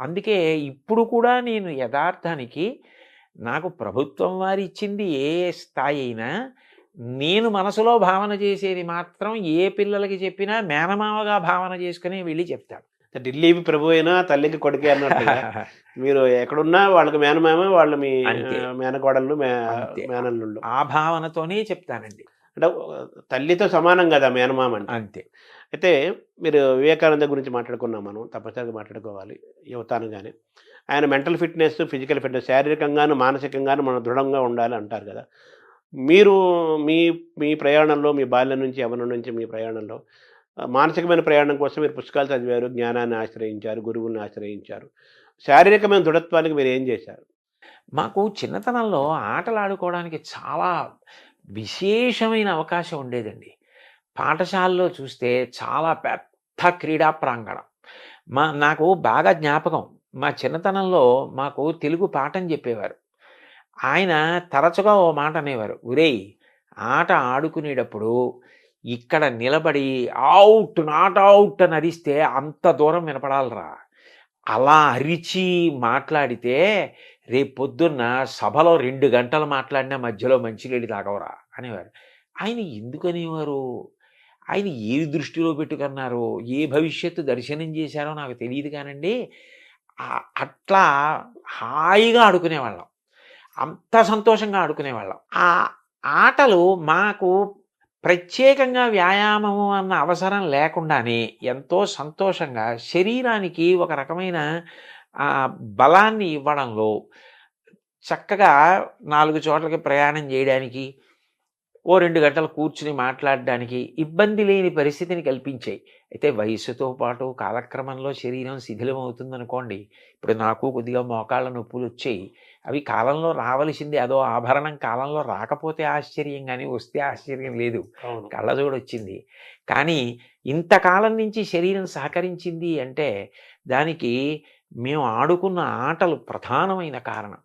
అందుకే ఇప్పుడు కూడా నేను యథార్థానికి నాకు ప్రభుత్వం వారు ఇచ్చింది ఏ స్థాయి అయినా నేను మనసులో భావన చేసేది మాత్రం ఏ పిల్లలకి చెప్పినా మేనమామగా భావన చేసుకుని వెళ్ళి చెప్తాడు. ఢిల్లీకి ప్రభు అయినా తల్లికి కొడుకే అన్నట్టుగా మీరు ఎక్కడున్నా వాళ్ళకి మేనమామ, వాళ్ళు మీ అంతే. మేనకోడళ్ళు, అంతే. మేనల్లుళ్ళు. ఆ భావనతోనే చెప్తానండి. అంటే తల్లితో సమానం కదా మేనమామ అంటే. అంతే. అయితే మీరు వివేకానంద గురించి మాట్లాడుకున్నాం, మనం తప్పనిసరిగా మాట్లాడుకోవాలి యువత అనగానే. ఆయన మెంటల్ ఫిట్నెస్, ఫిజికల్ ఫిట్నెస్, శారీరకంగాను మానసికంగాను మనం దృఢంగా ఉండాలి అంటారు కదా. మీరు మీ మీ ప్రయాణంలో, మీ బాల్యం నుంచి యవ్వనం నుంచి మీ ప్రయాణంలో మానసికమైన ప్రయాణం కోసం మీరు పుస్తకాలు చదివారు, జ్ఞానాన్ని ఆశ్రయించారు, గురువుల్ని ఆశ్రయించారు. శారీరకమైన దృఢత్వానికి మీరు ఏం చేశారు? మాకు చిన్నతనంలో ఆటలు ఆడుకోవడానికి చాలా విశేషమైన అవకాశం ఉండేదండి. పాఠశాలలో చూస్తే చాలా పెద్ద క్రీడా ప్రాంగణం. నాకు బాగా జ్ఞాపకం. మా చిన్నతనంలో మాకు తెలుగు పాఠం చెప్పేవారు. ఆయన తరచుగా ఓ మాట అనేవారు, "ఒరేయ్, ఆట ఆడుకునేటప్పుడు ఇక్కడ నిలబడి ఔట్, నాట్ ఔట్ అని అరిస్తే అంత దూరం వినపడాలిరా. అలా అరిచి మాట్లాడితే రేపొద్దున్న సభలో 2 గంటలు మాట్లాడినా మధ్యలో మంచినీళ్ళు తాగవరా" అనేవారు. ఆయన ఎందుకనేవారు? ఆయన ఏది దృష్టిలో పెట్టుకున్నారో, ఏ భవిష్యత్తు దర్శనం చేశారో నాకు తెలియదు కానండి. అట్లా హాయిగా ఆడుకునేవాళ్ళం. అంత సంతోషంగా ఆడుకునేవాళ్ళం. ఆ ఆటలు మాకు ప్రత్యేకంగా వ్యాయామము అన్న అవసరం లేకుండానే ఎంతో సంతోషంగా శరీరానికి ఒక రకమైన బలాన్ని ఇవ్వడంలో, చక్కగా 4 చోట్లకి ప్రయాణం చేయడానికి, ఓ 2 గంటలు కూర్చుని మాట్లాడడానికి ఇబ్బంది లేని పరిస్థితిని కల్పించాయి. అయితే వయస్సుతో పాటు కాలక్రమంలో శరీరం శిథిలమవుతుందనుకోండి. ఇప్పుడు నాకు కొద్దిగా మోకాళ్ళ నొప్పులు వచ్చాయి. అవి కాలంలో రావలసింది. అదో ఆభరణం కాలంలో రాకపోతే ఆశ్చర్యం, కానీ వస్తే ఆశ్చర్యం లేదు. కళ్ళజోడొచ్చింది. కానీ ఇంతకాలం నుంచి శరీరం సహకరించింది అంటే దానికి మేము ఆడుకున్న ఆటలు ప్రధానమైన కారణం.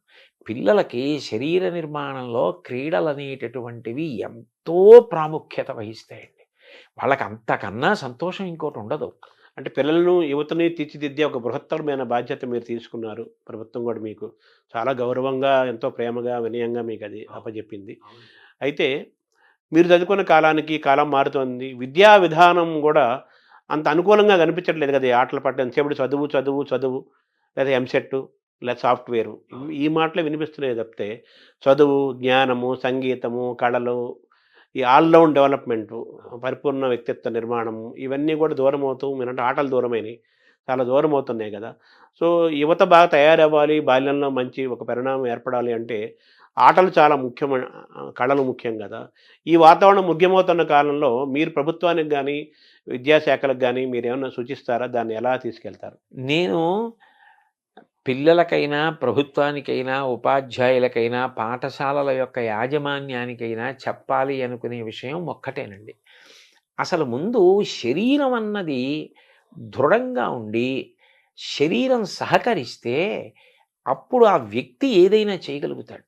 పిల్లలకి శరీర నిర్మాణంలో క్రీడలు అనేటటువంటివి ఎంతో ప్రాముఖ్యత వహిస్తాయండి. వాళ్ళకి అంతకన్నా సంతోషం ఇంకోటి ఉండదు. అంటే పిల్లలను, యువతని తీర్చిదిద్దే ఒక బృహత్తరమైన బాధ్యత మీరు తీసుకున్నారు. ప్రభుత్వం కూడా మీకు చాలా గౌరవంగా, ఎంతో ప్రేమగా, వినయంగా మీకు అది అప్పజెప్పింది. అయితే మీరు చదువుకున్న కాలానికి కాలం మారుతోంది. విద్యా విధానం కూడా అంత అనుకూలంగా కనిపించట్లేదు కదా. ఈ ఆటల పట్ల ఎంతసేపు చదువు చదువు చదువు, లేదా ఎంసెట్, లేదా సాఫ్ట్వేరు, ఈ మాటలే వినిపిస్తున్నాయి తప్పితే చదువు, జ్ఞానము, సంగీతము, కళలు, ఈ ఆల్రౌండ్ డెవలప్మెంటు, పరిపూర్ణ వ్యక్తిత్వ నిర్మాణం, ఇవన్నీ కూడా దూరం అవుతూ, మీరంటే ఆటలు దూరమైనవి, చాలా దూరం అవుతున్నాయి కదా. సో యువత బాగా తయారవ్వాలి, బాల్యంలో మంచి ఒక పరిణామం ఏర్పడాలి అంటే ఆటలు చాలా ముఖ్యమైన, కళలు ముఖ్యం కదా. ఈ వాతావరణం ముఖ్యమవుతున్న కాలంలో మీరు ప్రభుత్వానికి కానీ, విద్యాశాఖలకు కానీ మీరేమన్నా సూచిస్తారా? దాన్ని ఎలా తీసుకెళ్తారు? నేను పిల్లలకైనా, ప్రభుత్వానికైనా, ఉపాధ్యాయులకైనా, పాఠశాలల యొక్క యాజమాన్యానికైనా చెప్పాలి అనుకునే విషయం ఒక్కటేనండి. అసలు ముందు శరీరం అన్నది దృఢంగా ఉండి, శరీరం సహకరిస్తే అప్పుడు ఆ వ్యక్తి ఏదైనా చేయగలుగుతాడు.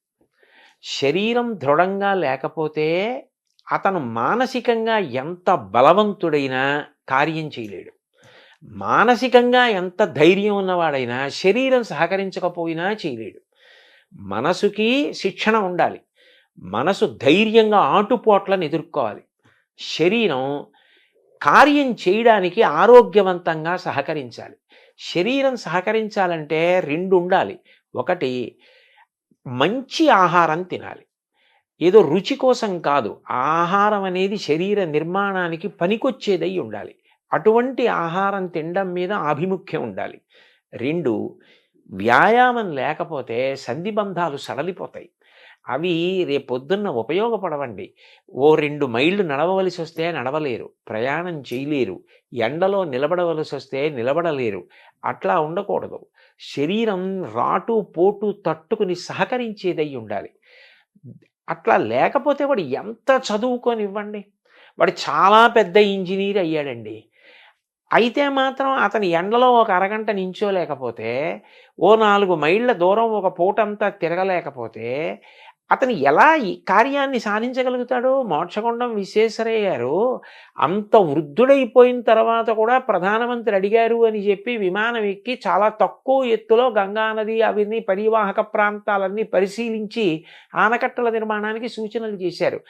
శరీరం దృఢంగా లేకపోతే అతను మానసికంగా ఎంత బలవంతుడైనా కార్యం చేయలేడు. మానసికంగా ఎంత ధైర్యం ఉన్నవాడైనా శరీరం సహకరించకపోయినా చేయలేడు. మనసుకి శిక్షణ ఉండాలి. మనసు ధైర్యంగా ఆటుపోట్లను ఎదుర్కోవాలి. శరీరం కార్యం చేయడానికి ఆరోగ్యవంతంగా సహకరించాలి. శరీరం సహకరించాలంటే 2 ఉండాలి. ఒకటి, మంచి ఆహారం తినాలి. ఏదో రుచి కోసం కాదు. ఆహారం అనేది శరీర నిర్మాణానికి పనికొచ్చేదై ఉండాలి. అటువంటి ఆహారం తినడం మీద ఆభిముఖ్యం ఉండాలి. 2, వ్యాయామం లేకపోతే సంధిబంధాలు సడలిపోతాయి. అవి రేపొద్దున్న ఉపయోగపడవండి. ఓ 2 మైళ్ళు నడవవలసి వస్తే నడవలేరు, ప్రయాణం చేయలేరు, ఎండలో నిలబడవలసి వస్తే నిలబడలేరు. అట్లా ఉండకూడదు. శరీరం రాటు పోటు తట్టుకుని సహకరించేదై ఉండాలి. అట్లా లేకపోతే వాడు ఎంత చదువుకొనివ్వండి, వాడు చాలా పెద్ద ఇంజనీర్ అయ్యాడండి, అయితే మాత్రం అతని ఎండలో ఒక అరగంట నించోలేకపోతే, ఓ 4 మైళ్ళ దూరం ఒక పూటంతా తిరగలేకపోతే అతను ఎలా ఈ కార్యాన్ని సాధించగలుగుతాడో మోక్షగుండం విశ్వేశ్వరయ్య గారు అంత వృద్ధుడైపోయిన తర్వాత కూడా ప్రధానమంత్రి అడిగారు అని చెప్పి విమానం ఎక్కి చాలా తక్కువ ఎత్తులో గంగానది అవన్నీ పరివాహక ప్రాంతాలన్నీ పరిశీలించి ఆనకట్టల నిర్మాణానికి సూచనలు చేశారు.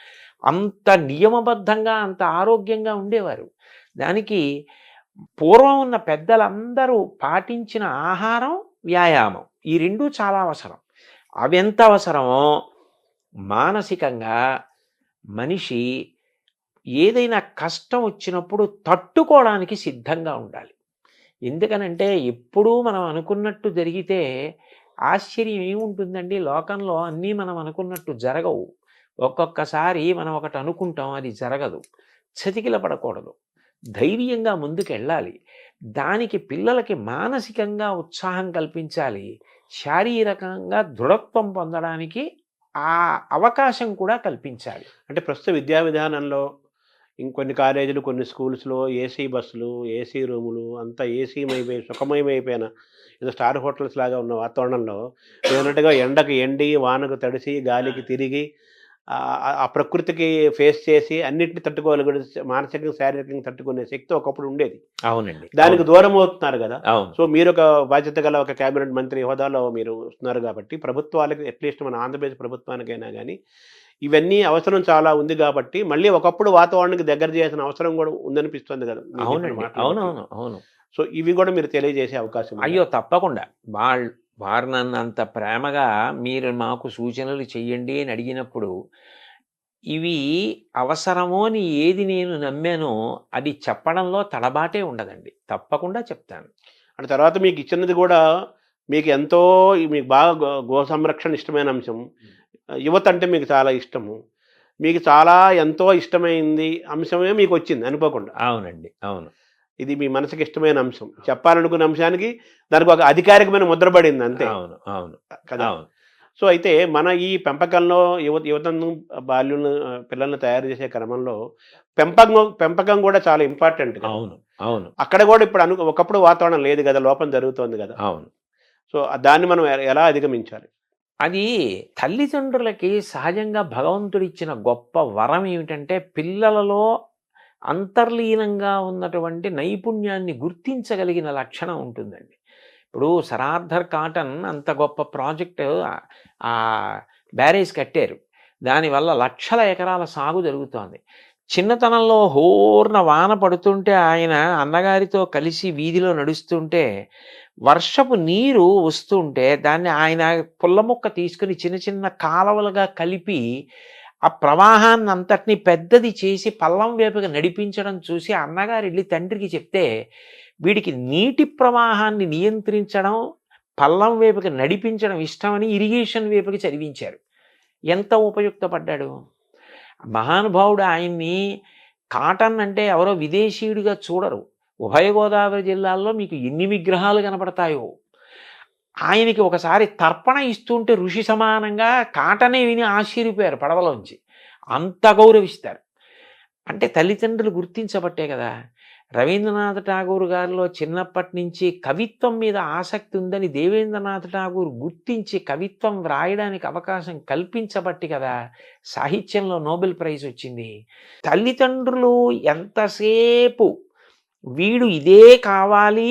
అంత నియమబద్ధంగా అంత ఆరోగ్యంగా ఉండేవారు. దానికి పూర్వం ఉన్న పెద్దలందరూ పాటించిన ఆహారం, వ్యాయామం ఈ రెండూ చాలా అవసరం. అవి ఎంత అవసరమో మానసికంగా మనిషి ఏదైనా కష్టం వచ్చినప్పుడు తట్టుకోవడానికి సిద్ధంగా ఉండాలి. ఎందుకనంటే ఎప్పుడూ మనం అనుకున్నట్టు జరిగితే ఆశ్చర్యం ఏముంటుందండి? లోకంలో అన్నీ మనం అనుకున్నట్టు జరగవు. ఒక్కొక్కసారి మనం ఒకటి అనుకుంటాం, అది జరగదు. చతికిల పడకూడదు, ధైర్యంగా ముందుకెళ్ళాలి. దానికి పిల్లలకి మానసికంగా ఉత్సాహం కల్పించాలి, శారీరకంగా దృఢత్వం పొందడానికి ఆ అవకాశం కూడా కల్పించాలి. అంటే ప్రస్తుత విద్యా విధానంలో ఇంకొన్ని కాలేజీలు, కొన్ని స్కూల్స్లో ఏసీ బస్సులు, ఏసీ రూములు అంతా ఏసీమైపోయి సుఖమయమైపోయిన ఏదో స్టార్ హోటల్స్ లాగా ఉన్న వాతావరణంలో ఏదన్నట్టుగా ఎండకు ఎండి, వానకు తడిసి, గాలికి తిరిగి ఆ ప్రకృతికి ఫేస్ చేసి అన్నింటినీ తట్టుకోగలిగే మానసికంగా, శారీరకంగా తట్టుకునే శక్తి ఒకప్పుడు ఉండేది. అవునండి. దానికి దూరం అవుతున్నారు కదా. అవును. సో మీరు ఒక బాధ్యత గల ఒక క్యాబినెట్ మంత్రి హోదాలో మీరు వస్తున్నారు కాబట్టి ప్రభుత్వాలకి, అట్లీస్ట్ మన ఆంధ్రప్రదేశ్ ప్రభుత్వానికైనా కానీ ఇవన్నీ అవసరం చాలా ఉంది కాబట్టి మళ్ళీ ఒకప్పుడు వాతావరణానికి దగ్గర చేయాల్సిన అవసరం కూడా ఉందనిపిస్తుంది కదా. అవునండి. అవునవును. అవును. సో ఇవి కూడా మీరు తెలియజేసే అవకాశం ఉందా? అయ్యో తప్పకుండా. వారు నన్ను అంత ప్రేమగా మీరు మాకు సూచనలు చెయ్యండి అని అడిగినప్పుడు ఇవి అవసరమో అని ఏది నేను నమ్మానో అది చెప్పడంలో తడబాటే ఉండదండి. తప్పకుండా చెప్తాను. అంటే తర్వాత మీకు ఇచ్చినది కూడా మీకు ఎంతో, మీకు బాగా గో సంరక్షణ ఇష్టమైన అంశం, యువత అంటే మీకు చాలా ఇష్టము, మీకు చాలా ఎంతో ఇష్టమైంది అంశమే మీకు వచ్చింది అనుకోకుండా. అవునండి. అవును. ఇది మీ మనసుకి ఇష్టమైన అంశం, చెప్పాలనుకున్న అంశానికి దానికి ఒక అధికారికమైన ముద్ర పడింది అంతే. అవును. అవును కదా. అవును. సో అయితే మన ఈ పెంపకంలో యువతను, బాల్యులను, పిల్లల్ని తయారు చేసే క్రమంలో పెంపకం కూడా చాలా ఇంపార్టెంట్ కదా. అవును. అవును. అక్కడ కూడా ఇప్పుడు ఒకప్పుడు వాతావరణం లేదు కదా, లోపం జరుగుతోంది కదా. అవును. సో దాన్ని మనం ఎలా అధిగమించాలి? అది తల్లిదండ్రులకి సహజంగా భగవంతుడిచ్చిన గొప్ప వరం ఏమిటంటే పిల్లలలో అంతర్లీనంగా ఉన్నటువంటి నైపుణ్యాన్ని గుర్తించగలిగిన లక్షణం ఉంటుందండి. ఇప్పుడు సర్ ఆర్థర్ కాటన్ అంత గొప్ప ప్రాజెక్టు బ్యారేజ్ కట్టారు. దానివల్ల లక్షల ఎకరాల సాగు జరుగుతోంది. చిన్నతనంలో హోర్న వాన పడుతుంటే ఆయన అన్నగారితో కలిసి వీధిలో నడుస్తుంటే వర్షపు నీరు వస్తుంటే దాన్ని ఆయన పుల్ల ముక్క తీసుకుని చిన్న చిన్న కాలవలుగా కలిపి ఆ ప్రవాహాన్ని అంతటినీ పెద్దది చేసి పల్లం వైపుగా నడిపించడం చూసి అన్నగారు వెళ్ళి తండ్రికి చెప్తే వీడికి నీటి ప్రవాహాన్ని నియంత్రించడం, పల్లం వైపుకి నడిపించడం ఇష్టమని ఇరిగేషన్ వైపుకి చదివించారు. ఎంత ఉపయుక్తపడ్డాడు మహానుభావుడు. ఆయన్ని కాటన్ అంటే ఎవరో విదేశీయుడిగా చూడరు. ఉభయ గోదావరి జిల్లాల్లో మీకు ఎన్ని విగ్రహాలు కనపడతాయో. ఆయనకి ఒకసారి తర్పణ ఇస్తుంటే ఋషి సమానంగా కాటనే విని ఆశ్చర్యపోయారు పడవలోంచి. అంత గౌరవిస్తారు. అంటే తల్లిదండ్రులు గుర్తించబట్టే కదా. రవీంద్రనాథ్ ఠాగూర్ గారిలో చిన్నప్పటి నుంచి కవిత్వం మీద ఆసక్తి ఉందని దేవేంద్రనాథ్ ఠాగూర్ గుర్తించి కవిత్వం వ్రాయడానికి అవకాశం కల్పించబట్టి కదా సాహిత్యంలో నోబెల్ ప్రైజ్ వచ్చింది. తల్లిదండ్రులు ఎంతసేపు వీడు ఇదే కావాలి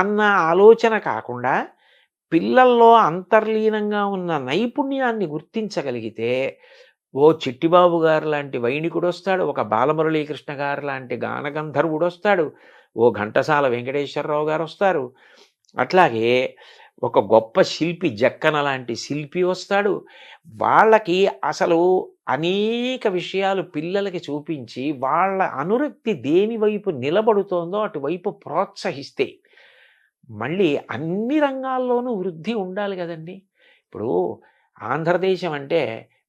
అన్న ఆలోచన కాకుండా పిల్లల్లో అంతర్లీనంగా ఉన్న నైపుణ్యాన్ని గుర్తించగలిగితే ఓ చిట్టిబాబు గారు లాంటి వైణికుడు వస్తాడు, ఒక బాలమురళీకృష్ణ గారు లాంటి గానగంధర్వుడు వస్తాడు, ఓ ఘంటసాల వెంకటేశ్వరరావు గారు వస్తారు, అట్లాగే ఒక గొప్ప శిల్పి జక్కన లాంటి శిల్పి వస్తాడు. వాళ్ళకి అసలు అనేక విషయాలు పిల్లలకి చూపించి వాళ్ళ అనురక్తి దేని వైపు నిలబడుతోందో అటువైపు ప్రోత్సహిస్తే మళ్ళీ అన్ని రంగాల్లోనూ వృద్ధి ఉండాలి కదండి. ఇప్పుడు ఆంధ్రదేశం అంటే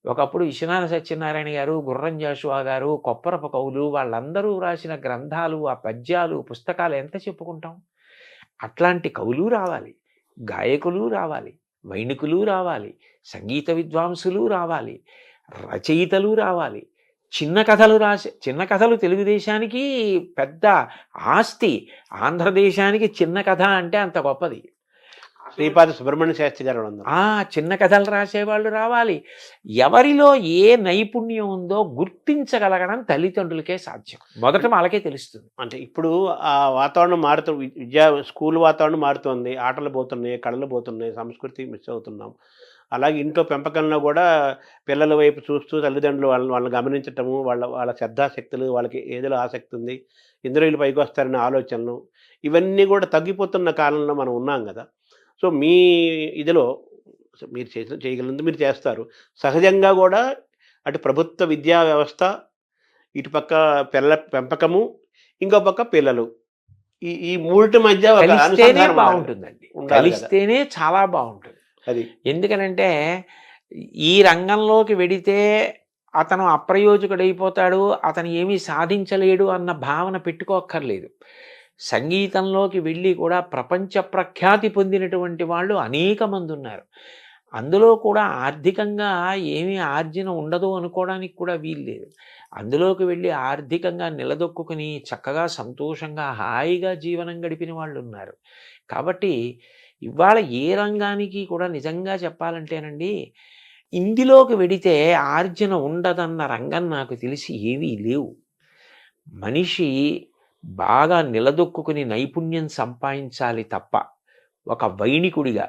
ఒకప్పుడు విశ్వనాథ సత్యనారాయణ గారు, గుర్రం జాషువా గారు, కొప్పరప కవులు వాళ్ళందరూ రాసిన గ్రంథాలు, ఆ పద్యాలు, పుస్తకాలు ఎంత చెప్పుకుంటాం. అట్లాంటి కవులు రావాలి, గాయకులు రావాలి, వైణికులు రావాలి, సంగీత విద్వాంసులు రావాలి, రచయితలు రావాలి. చిన్న కథలు తెలుగుదేశానికి పెద్ద ఆస్తి. ఆంధ్రదేశానికి చిన్న కథ అంటే అంత గొప్పది. శ్రీపాద సుబ్రహ్మణ్య శాస్త్రి గారు ఉన్నారు. చిన్న కథలు రాసేవాళ్ళు రావాలి. ఎవరిలో ఏ నైపుణ్యం ఉందో గుర్తించగలగడం తల్లిదండ్రులకే సాధ్యం. మొదట వాళ్ళకే తెలుస్తుంది. అంటే ఇప్పుడు ఆ వాతావరణం స్కూల్ వాతావరణం మారుతుంది, ఆటలు పోతున్నాయి, కళలు పోతున్నాయి, సంస్కృతి మిస్ అవుతున్నాం. అలాగే ఇంట్లో పెంపకంలో కూడా పిల్లల వైపు చూస్తూ తల్లిదండ్రులు వాళ్ళని గమనించటము, వాళ్ళ శ్రద్ధాశక్తులు, వాళ్ళకి ఏదిలో ఆసక్తి ఉంది, ఇంద్రియులు పైకి వస్తారనే ఆలోచనలు, ఇవన్నీ కూడా తగ్గిపోతున్న కాలంలో మనం ఉన్నాం కదా. సో మీ ఇదిలో మీరు చేయగలిగింది మీరు చేస్తారు. సహజంగా కూడా అటు ప్రభుత్వ విద్యా వ్యవస్థ, ఇటుపక్క పిల్లల పెంపకము, ఇంకో పక్క పిల్లలు, ఈ మూడిటి మధ్య ఒక కలిస్తేనే బాగుంటుందండి. కలిస్తేనే చాలా బాగుంటుంది. అది ఎందుకనంటే ఈ రంగంలోకి వెడితే అతను అప్రయోజకుడైపోతాడు, అతను ఏమీ సాధించలేడు అన్న భావన పెట్టుకోక్కర్లేదు. సంగీతంలోకి వెళ్ళి కూడా ప్రపంచ ప్రఖ్యాతి పొందినటువంటి వాళ్ళు అనేక మంది ఉన్నారు. అందులో కూడా ఆర్థికంగా ఏమీ ఆర్జన ఉండదు అనుకోవడానికి కూడా వీల్లేదు. అందులోకి వెళ్ళి ఆర్థికంగా నిలదొక్కుని చక్కగా సంతోషంగా హాయిగా జీవనం గడిపిన వాళ్ళు ఉన్నారు. కాబట్టి ఇవాళ ఏ రంగానికి కూడా నిజంగా చెప్పాలంటేనండి, ఇందులోకి వెడితే ఆర్జన ఉండదన్న రంగం నాకు తెలిసి ఏవీ లేవు. మనిషి బాగా నిలదొక్కుని నైపుణ్యం సంపాదించాలి తప్ప ఒక వైణికుడిగా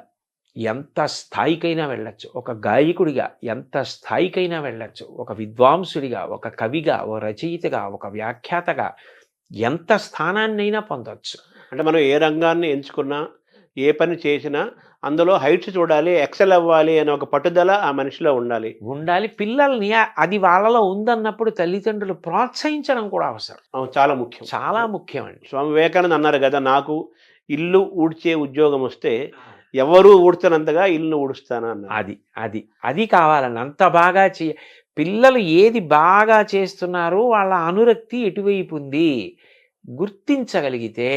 ఎంత స్థాయికైనా వెళ్ళచ్చు, ఒక గాయకుడిగా ఎంత స్థాయికైనా వెళ్ళచ్చు, ఒక విద్వాంసుడిగా, ఒక కవిగా, ఒక రచయితగా, ఒక వ్యాఖ్యాతగా ఎంత స్థానాన్నైనా పొందవచ్చు. అంటే మనం ఏ రంగాన్ని ఎంచుకున్నా, ఏ పని చేసినా అందులో హైట్స్ చూడాలి, ఎక్సెల్ అవ్వాలి అనే ఒక పట్టుదల ఆ మనిషిలో ఉండాలి. పిల్లల్ని అది వాళ్ళలో ఉందన్నప్పుడు తల్లిదండ్రులు ప్రోత్సహించడం కూడా అవసరం. చాలా ముఖ్యం, చాలా ముఖ్యం అండి. స్వామి వివేకానంద అన్నారు కదా, నాకు ఇల్లు ఊడ్చే ఉద్యోగం వస్తే ఎవరు ఊడ్చనంతగా ఇల్లు ఊడుస్తాను అన్నారు. అది కావాలండి. అంత బాగా పిల్లలు ఏది బాగా చేస్తున్నారో వాళ్ళ అనురక్తి ఎటువైపు ఉంది గుర్తించగలిగితే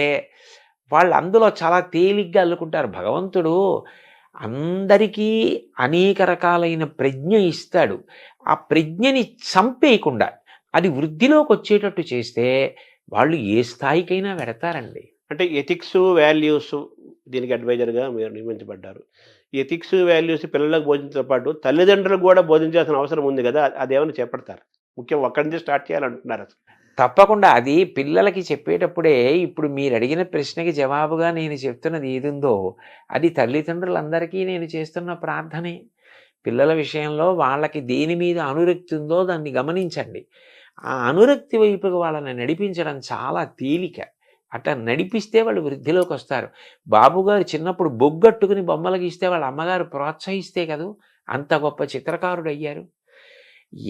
వాళ్ళు అందులో చాలా తేలిగ్గా అల్లుకుంటారు. భగవంతుడు అందరికీ అనేక రకాలైన ప్రజ్ఞ ఇస్తాడు. ఆ ప్రజ్ఞని చంపేయకుండా అది వృద్ధిలోకి వచ్చేటట్టు చేస్తే వాళ్ళు ఏ స్థాయికైనా వెడతారండి. అంటే ఎథిక్స్, వాల్యూస్ దీనికి అడ్వైజర్గా మీరు నియమించబడ్డారు. ఎథిక్స్, వాల్యూస్ పిల్లలకు బోధించడంతో పాటు తల్లిదండ్రులకు కూడా బోధించాల్సిన అవసరం ఉంది కదా, అదేమైనా చేపడతారు? ముఖ్యం ఒక్కడి నుంచి స్టార్ట్ చేయాలంటున్నారు. తప్పకుండా అది పిల్లలకి చెప్పేటప్పుడే ఇప్పుడు మీరు అడిగిన ప్రశ్నకి జవాబుగా నేను చెప్తున్నది ఏదుందో అది తల్లిదండ్రులందరికీ నేను చేస్తున్న ప్రార్థనే. పిల్లల విషయంలో వాళ్ళకి దేని మీద అనురక్తి ఉందో దాన్ని గమనించండి. ఆ అనురక్తి వైపుకి వాళ్ళని నడిపించడం చాలా తేలిక. అట్లా నడిపిస్తే వాళ్ళు వృద్ధిలోకి వస్తారు. బాబుగారు చిన్నప్పుడు బొగ్గట్టుకుని బొమ్మలు గీస్తే వాళ్ళ అమ్మగారు ప్రోత్సహిస్తే కదూ అంత గొప్ప చిత్రకారుడు అయ్యారు.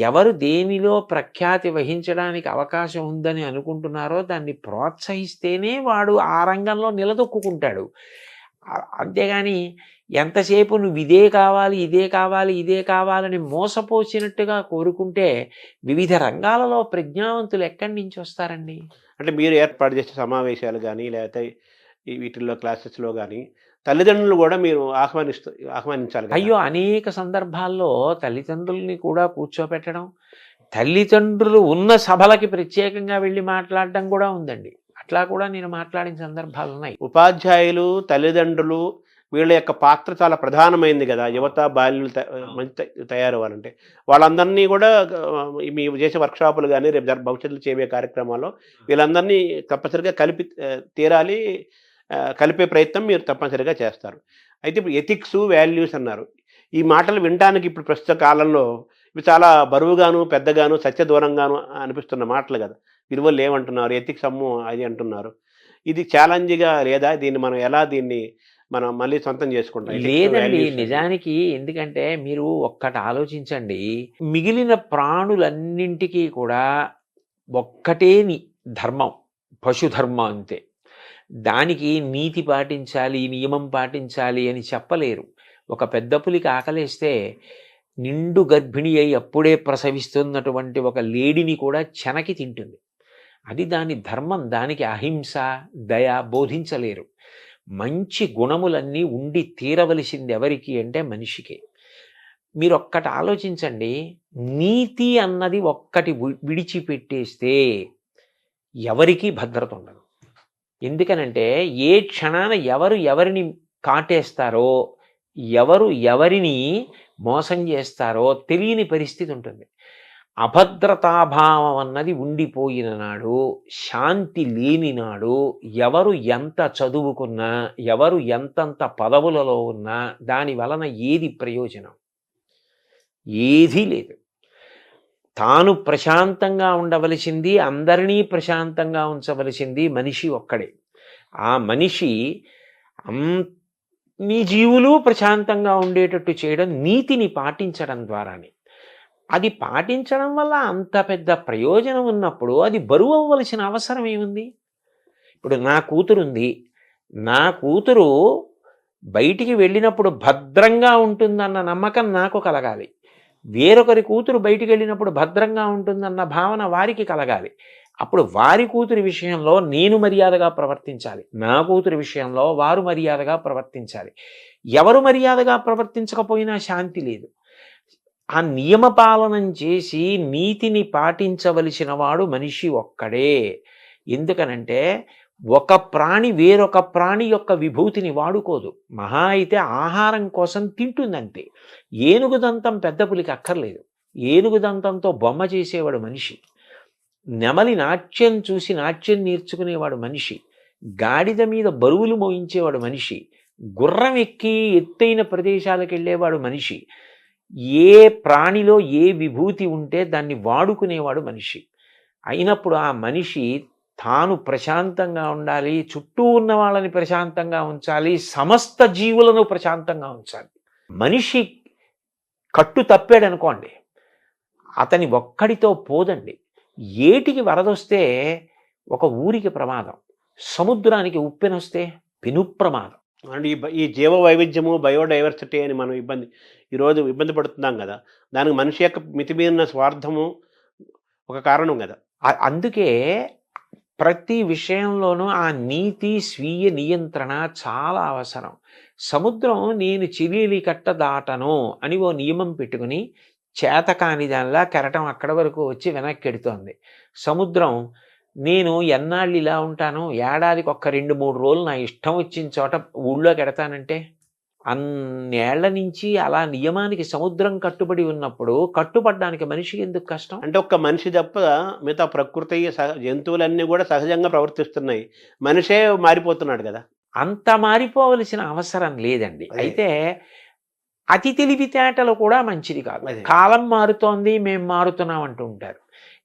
ఎవరు దేనిలో ప్రఖ్యాతి వహించడానికి అవకాశం ఉందని అనుకుంటున్నారో దాన్ని ప్రోత్సహిస్తేనే వాడు ఆ రంగంలో నిలదొక్కుంటాడు. అంతేగాని ఎంతసేపు నువ్వు ఇదే కావాలి, ఇదే కావాలి, ఇదే కావాలని మోసపోసినట్టుగా కోరుకుంటే వివిధ రంగాలలో ప్రజ్ఞావంతులు ఎక్కడి నుంచి వస్తారండి? అంటే మీరు ఏర్పాటు చేసే సమావేశాలు కానీ లేకపోతే వీటిల్లో క్లాసెస్లో కానీ తల్లిదండ్రులు కూడా మీరు ఆహ్వానించాలి. అయ్యో, అనేక సందర్భాల్లో తల్లిదండ్రుల్ని కూడా కూర్చోపెట్టడం, తల్లిదండ్రులు ఉన్న సభలకి ప్రత్యేకంగా వెళ్ళి మాట్లాడడం కూడా ఉందండి. అట్లా కూడా నేను మాట్లాడిన సందర్భాలు ఉన్నాయి. ఉపాధ్యాయులు, తల్లిదండ్రులు వీళ్ళ యొక్క పాత్ర చాలా ప్రధానమైంది కదా. యువత బాల్యులు మంచి తయారవ్వాలంటే వాళ్ళందరినీ కూడా మీ చేసే వర్క్షాపులు కానీ రేపు భవిష్యత్తులో చేయబోయే కార్యక్రమాల్లో వీళ్ళందరినీ తప్పనిసరిగా తీరాలి, కలిపే ప్రయత్నం మీరు తప్పనిసరిగా చేస్తారు. అయితే ఇప్పుడు ఎథిక్స్, వాల్యూస్ అన్నారు. ఈ మాటలు వినడానికి ఇప్పుడు ప్రస్తుత కాలంలో ఇవి చాలా బరువుగాను, పెద్దగాను, సత్య దూరంగాను అనిపిస్తున్న మాటలు కదా. విలువలు ఏమంటున్నారు, ఎథిక్స్ అమ్ము అది అంటున్నారు. ఇది ఛాలెంజ్గా లేదా? దీన్ని మనం మళ్ళీ సొంతం చేసుకుంటాం? లేదండి, నిజానికి. ఎందుకంటే మీరు ఒక్కటి ఆలోచించండి, మిగిలిన ప్రాణులన్నింటికీ కూడా ఒక్కటే ధర్మం, పశుధర్మం అంతే. దానికి నీతి పాటించాలి, నియమం పాటించాలి అని చెప్పలేరు. ఒక పెద్ద పులికి ఆకలేస్తే నిండు గర్భిణి అయి అప్పుడే ప్రసవిస్తున్నటువంటి ఒక లేడిని కూడా చెనకి తింటుంది. అది దాని ధర్మం. దానికి అహింస, దయ బోధించలేరు. మంచి గుణములన్నీ ఉండి తీరవలసింది ఎవరికి అంటే మనిషికే. మీరు ఒక్కటి ఆలోచించండి, నీతి అన్నది ఒక్కటి విడిచిపెట్టేస్తే ఎవరికీ భద్రత ఉండదు. ఎందుకనంటే ఏ క్షణాన ఎవరిని కాటేస్తారో, ఎవరు ఎవరిని మోసం చేస్తారో తెలియని పరిస్థితి ఉంటుంది. అభద్రతాభావం అన్నది ఉండిపోయిన నాడు, శాంతి లేని నాడు, ఎవరు ఎంత చదువుకున్నా, ఎవరు ఎంతంత పదవులలో ఉన్నా దాని వలన ఏది ప్రయోజనం? ఏదీ లేదు. తాను ప్రశాంతంగా ఉండవలసింది, అందరినీ ప్రశాంతంగా ఉంచవలసింది మనిషి ఒక్కడే. ఆ మనిషి అన్ని జీవులు ప్రశాంతంగా ఉండేటట్టు చేయడం నీతిని పాటించడం ద్వారానే. అది పాటించడం వల్ల అంత పెద్ద ప్రయోజనం ఉన్నప్పుడు అది బరువు అవ్వవలసిన అవసరం ఏముంది? ఇప్పుడు నా కూతురుంది, నా కూతురు బయటికి వెళ్ళినప్పుడు భద్రంగా ఉంటుందన్న నమ్మకం నాకు కలగాలి. వేరొకరి కూతురు బయటికి వెళ్ళినప్పుడు భద్రంగా ఉంటుందన్న భావన వారికి కలగాలి. అప్పుడు వారి కూతురి విషయంలో నేను మర్యాదగా ప్రవర్తించాలి, నా కూతురి విషయంలో వారు మర్యాదగా ప్రవర్తించాలి. ఎవరు మర్యాదగా ప్రవర్తించకపోయినా శాంతి లేదు. ఆ నియమపాలనం చేసి నీతిని పాటించవలసిన వాడు మనిషి ఒక్కడే. ఎందుకనంటే ఒక ప్రాణి వేరొక ప్రాణి యొక్క విభూతిని వాడుకోదు. మహా అయితే ఆహారం కోసం తింటుందంతే. ఏనుగు దంతం పెద్ద పులికి అక్కర్లేదు. ఏనుగు దంతంతో బొమ్మ చేసేవాడు మనిషి. నెమలి నాట్యం చూసి నాట్యం నేర్చుకునేవాడు మనిషి. గాడిద మీద బరువులు మోయించేవాడు మనిషి. గుర్రం ఎక్కి ఎత్తైన ప్రదేశాలకు వెళ్ళేవాడు మనిషి. ఏ ప్రాణిలో ఏ విభూతి ఉంటే దాన్ని వాడుకునేవాడు మనిషి. అయినప్పుడు ఆ మనిషి తాను ప్రశాంతంగా ఉండాలి, చుట్టూ ఉన్న వాళ్ళని ప్రశాంతంగా ఉంచాలి, సమస్త జీవులను ప్రశాంతంగా ఉంచాలి. మనిషి కట్టు తప్పాడనుకోండి, అతని ఒక్కడితో పోదండి. ఏటికి వరదొస్తే ఒక ఊరికి ప్రమాదం, సముద్రానికి ఉప్పెనొస్తే పెను ప్రమాదం. అండ్ ఈ జీవ వైవిధ్యము, బయోడైవర్సిటీ అని మనం ఈరోజు ఇబ్బంది పడుతున్నాం కదా, దానికి మనిషి యొక్క మితిమీరిన స్వార్థము ఒక కారణం కదా. అందుకే ప్రతి విషయంలోనూ ఆ నీతి, స్వీయ నియంత్రణ చాలా అవసరం. సముద్రం నేను చిలీలి కట్ట దాటను అని ఓ నియమం పెట్టుకుని చేతకాని దానిలా కెరటం అక్కడ వరకు వచ్చి వెనక్కి ఎడుతోంది. సముద్రం నేను ఎన్నాళ్ళు ఇలా ఉంటాను, ఏడాదికి ఒక్క 2-3 రోజులు నా ఇష్టం వచ్చిన చోట ఊళ్ళోకి ఎడతానంటే, అన్నేళ్ల నుంచి అలా నియమానికి సముద్రం కట్టుబడి ఉన్నప్పుడు కట్టుబడ్డానికి మనిషికి ఎందుకు కష్టం? అంటే ఒక్క మనిషి తప్ప మిగతా ప్రకృతి జంతువులన్నీ కూడా సహజంగా ప్రవర్తిస్తున్నాయి, మనిషే మారిపోతున్నాడు కదా. అంత మారిపోవలసిన అవసరం లేదండి. అయితే అతి తెలివితేటలు కూడా మంచిది కాదు. కాలం మారుతోంది, మేము మారుతున్నాం అంటూ ఉంటారు.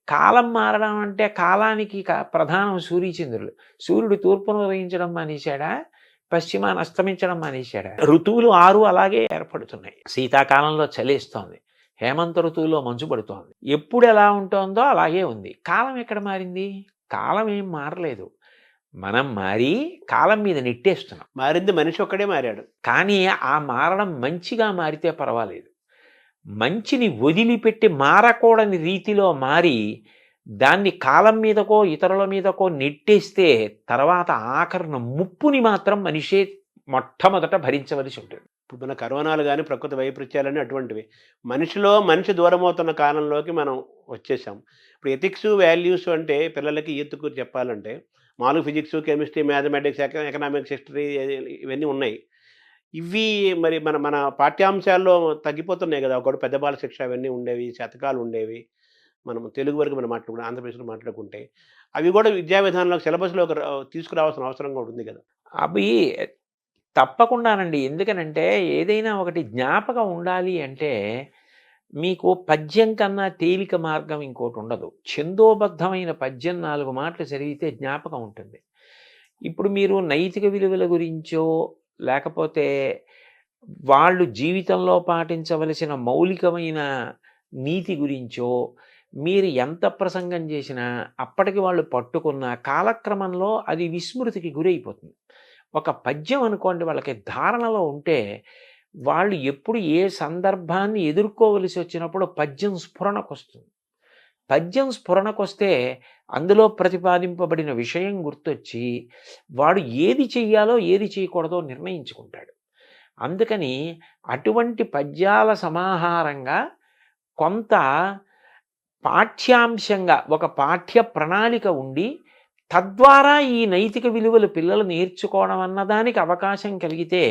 కాలం మారడం అంటే కాలానికి ప్రధానం సూర్యచంద్రులు. సూర్యుడు తూర్పును ఉదయించడం మానేశాడా, పశ్చిమాన్ని అస్తమించడం మానేశాడా? ఋతువులు 6 అలాగే ఏర్పడుతున్నాయి. శీతాకాలంలో చలేస్తోంది, హేమంత ఋతువులో మంచు పడుతోంది. ఎప్పుడు ఎలా ఉంటుందో అలాగే ఉంది. కాలం ఎక్కడ మారింది? కాలం ఏం మారలేదు. మనం మారి కాలం మీద నెట్టేస్తున్నాం. మారింది మనిషి ఒక్కడే మారాడు. కానీ ఆ మారడం మంచిగా మారితే పర్వాలేదు. మంచిని వదిలిపెట్టి మారకూడని రీతిలో మారి దాన్ని కాలం మీదకో ఇతరుల మీదకో నెట్టేస్తే తర్వాత ఆఖరణ ముప్పుని మాత్రం మనిషే మొట్టమొదట భరించవలసి ఉంటుంది. ఇప్పుడు మన కరోనాలు కానీ ప్రకృతి వైపరీత్యాలని అటువంటివి మనిషి దూరం అవుతున్న కాలంలోకి మనం వచ్చేసాం. ఇప్పుడు ఎథిక్స్, వాల్యూస్ అంటే పిల్లలకి ఈతుకు చెప్పాలంటే మామూలు physics, chemistry, mathematics, economics, history ఇవన్నీ ఉన్నాయి. ఇవి మరి మన పాఠ్యాంశాల్లో తగ్గిపోతున్నాయి కదా. ఒకటి పెద్ద బాల శిక్ష అవన్నీ ఉండేవి, శతకాలు ఉండేవి. మనం తెలుగు వరకు మనం మాట్లాడుకుంటే, ఆంధ్రప్రదేశ్లో మాట్లాడుకుంటే అవి కూడా విద్యా విధానంలో సిలబస్లో తీసుకురావాల్సిన అవసరం కూడా ఉంది కదా. అవి తప్పకుండానండి. ఎందుకనంటే ఏదైనా ఒకటి జ్ఞాపకం ఉండాలి అంటే మీకు పద్యం కన్నా తేలిక మార్గం ఇంకోటి ఉండదు. ఛందోబద్ధమైన పద్యం 4 మాటలు చదివితే జ్ఞాపకం ఉంటుంది. ఇప్పుడు మీరు నైతిక విలువల గురించో లేకపోతే వాళ్ళు జీవితంలో పాటించవలసిన మౌలికమైన నీతి గురించో మీరు ఎంత ప్రసంగం చేసినా అప్పటికి వాళ్ళు పట్టుకున్న కాలక్రమంలో అది విస్మృతికి గురైపోతుంది. ఒక పద్యం అనుకోండి, వాళ్ళకి ధారణలో ఉంటే వాళ్ళు ఎప్పుడు ఏ సందర్భాన్ని ఎదుర్కోవలసి వచ్చినప్పుడు పద్యం స్ఫురణకు వస్తుంది. పద్యం స్ఫురణకు వస్తే అందులో ప్రతిపాదింపబడిన విషయం గుర్తొచ్చి వాడు ఏది చెయ్యాలో ఏది చేయకూడదో నిర్ణయించుకుంటాడు. అందుకని అటువంటి పద్యాల సమాహారంగా కొంత పాఠ్యాంశంగా ఒక పాఠ్య ప్రణాళిక ఉండి తద్వారా ఈ నైతిక విలువలు పిల్లలు నేర్చుకోవడం అన్నదానికి అవకాశం కలిగితే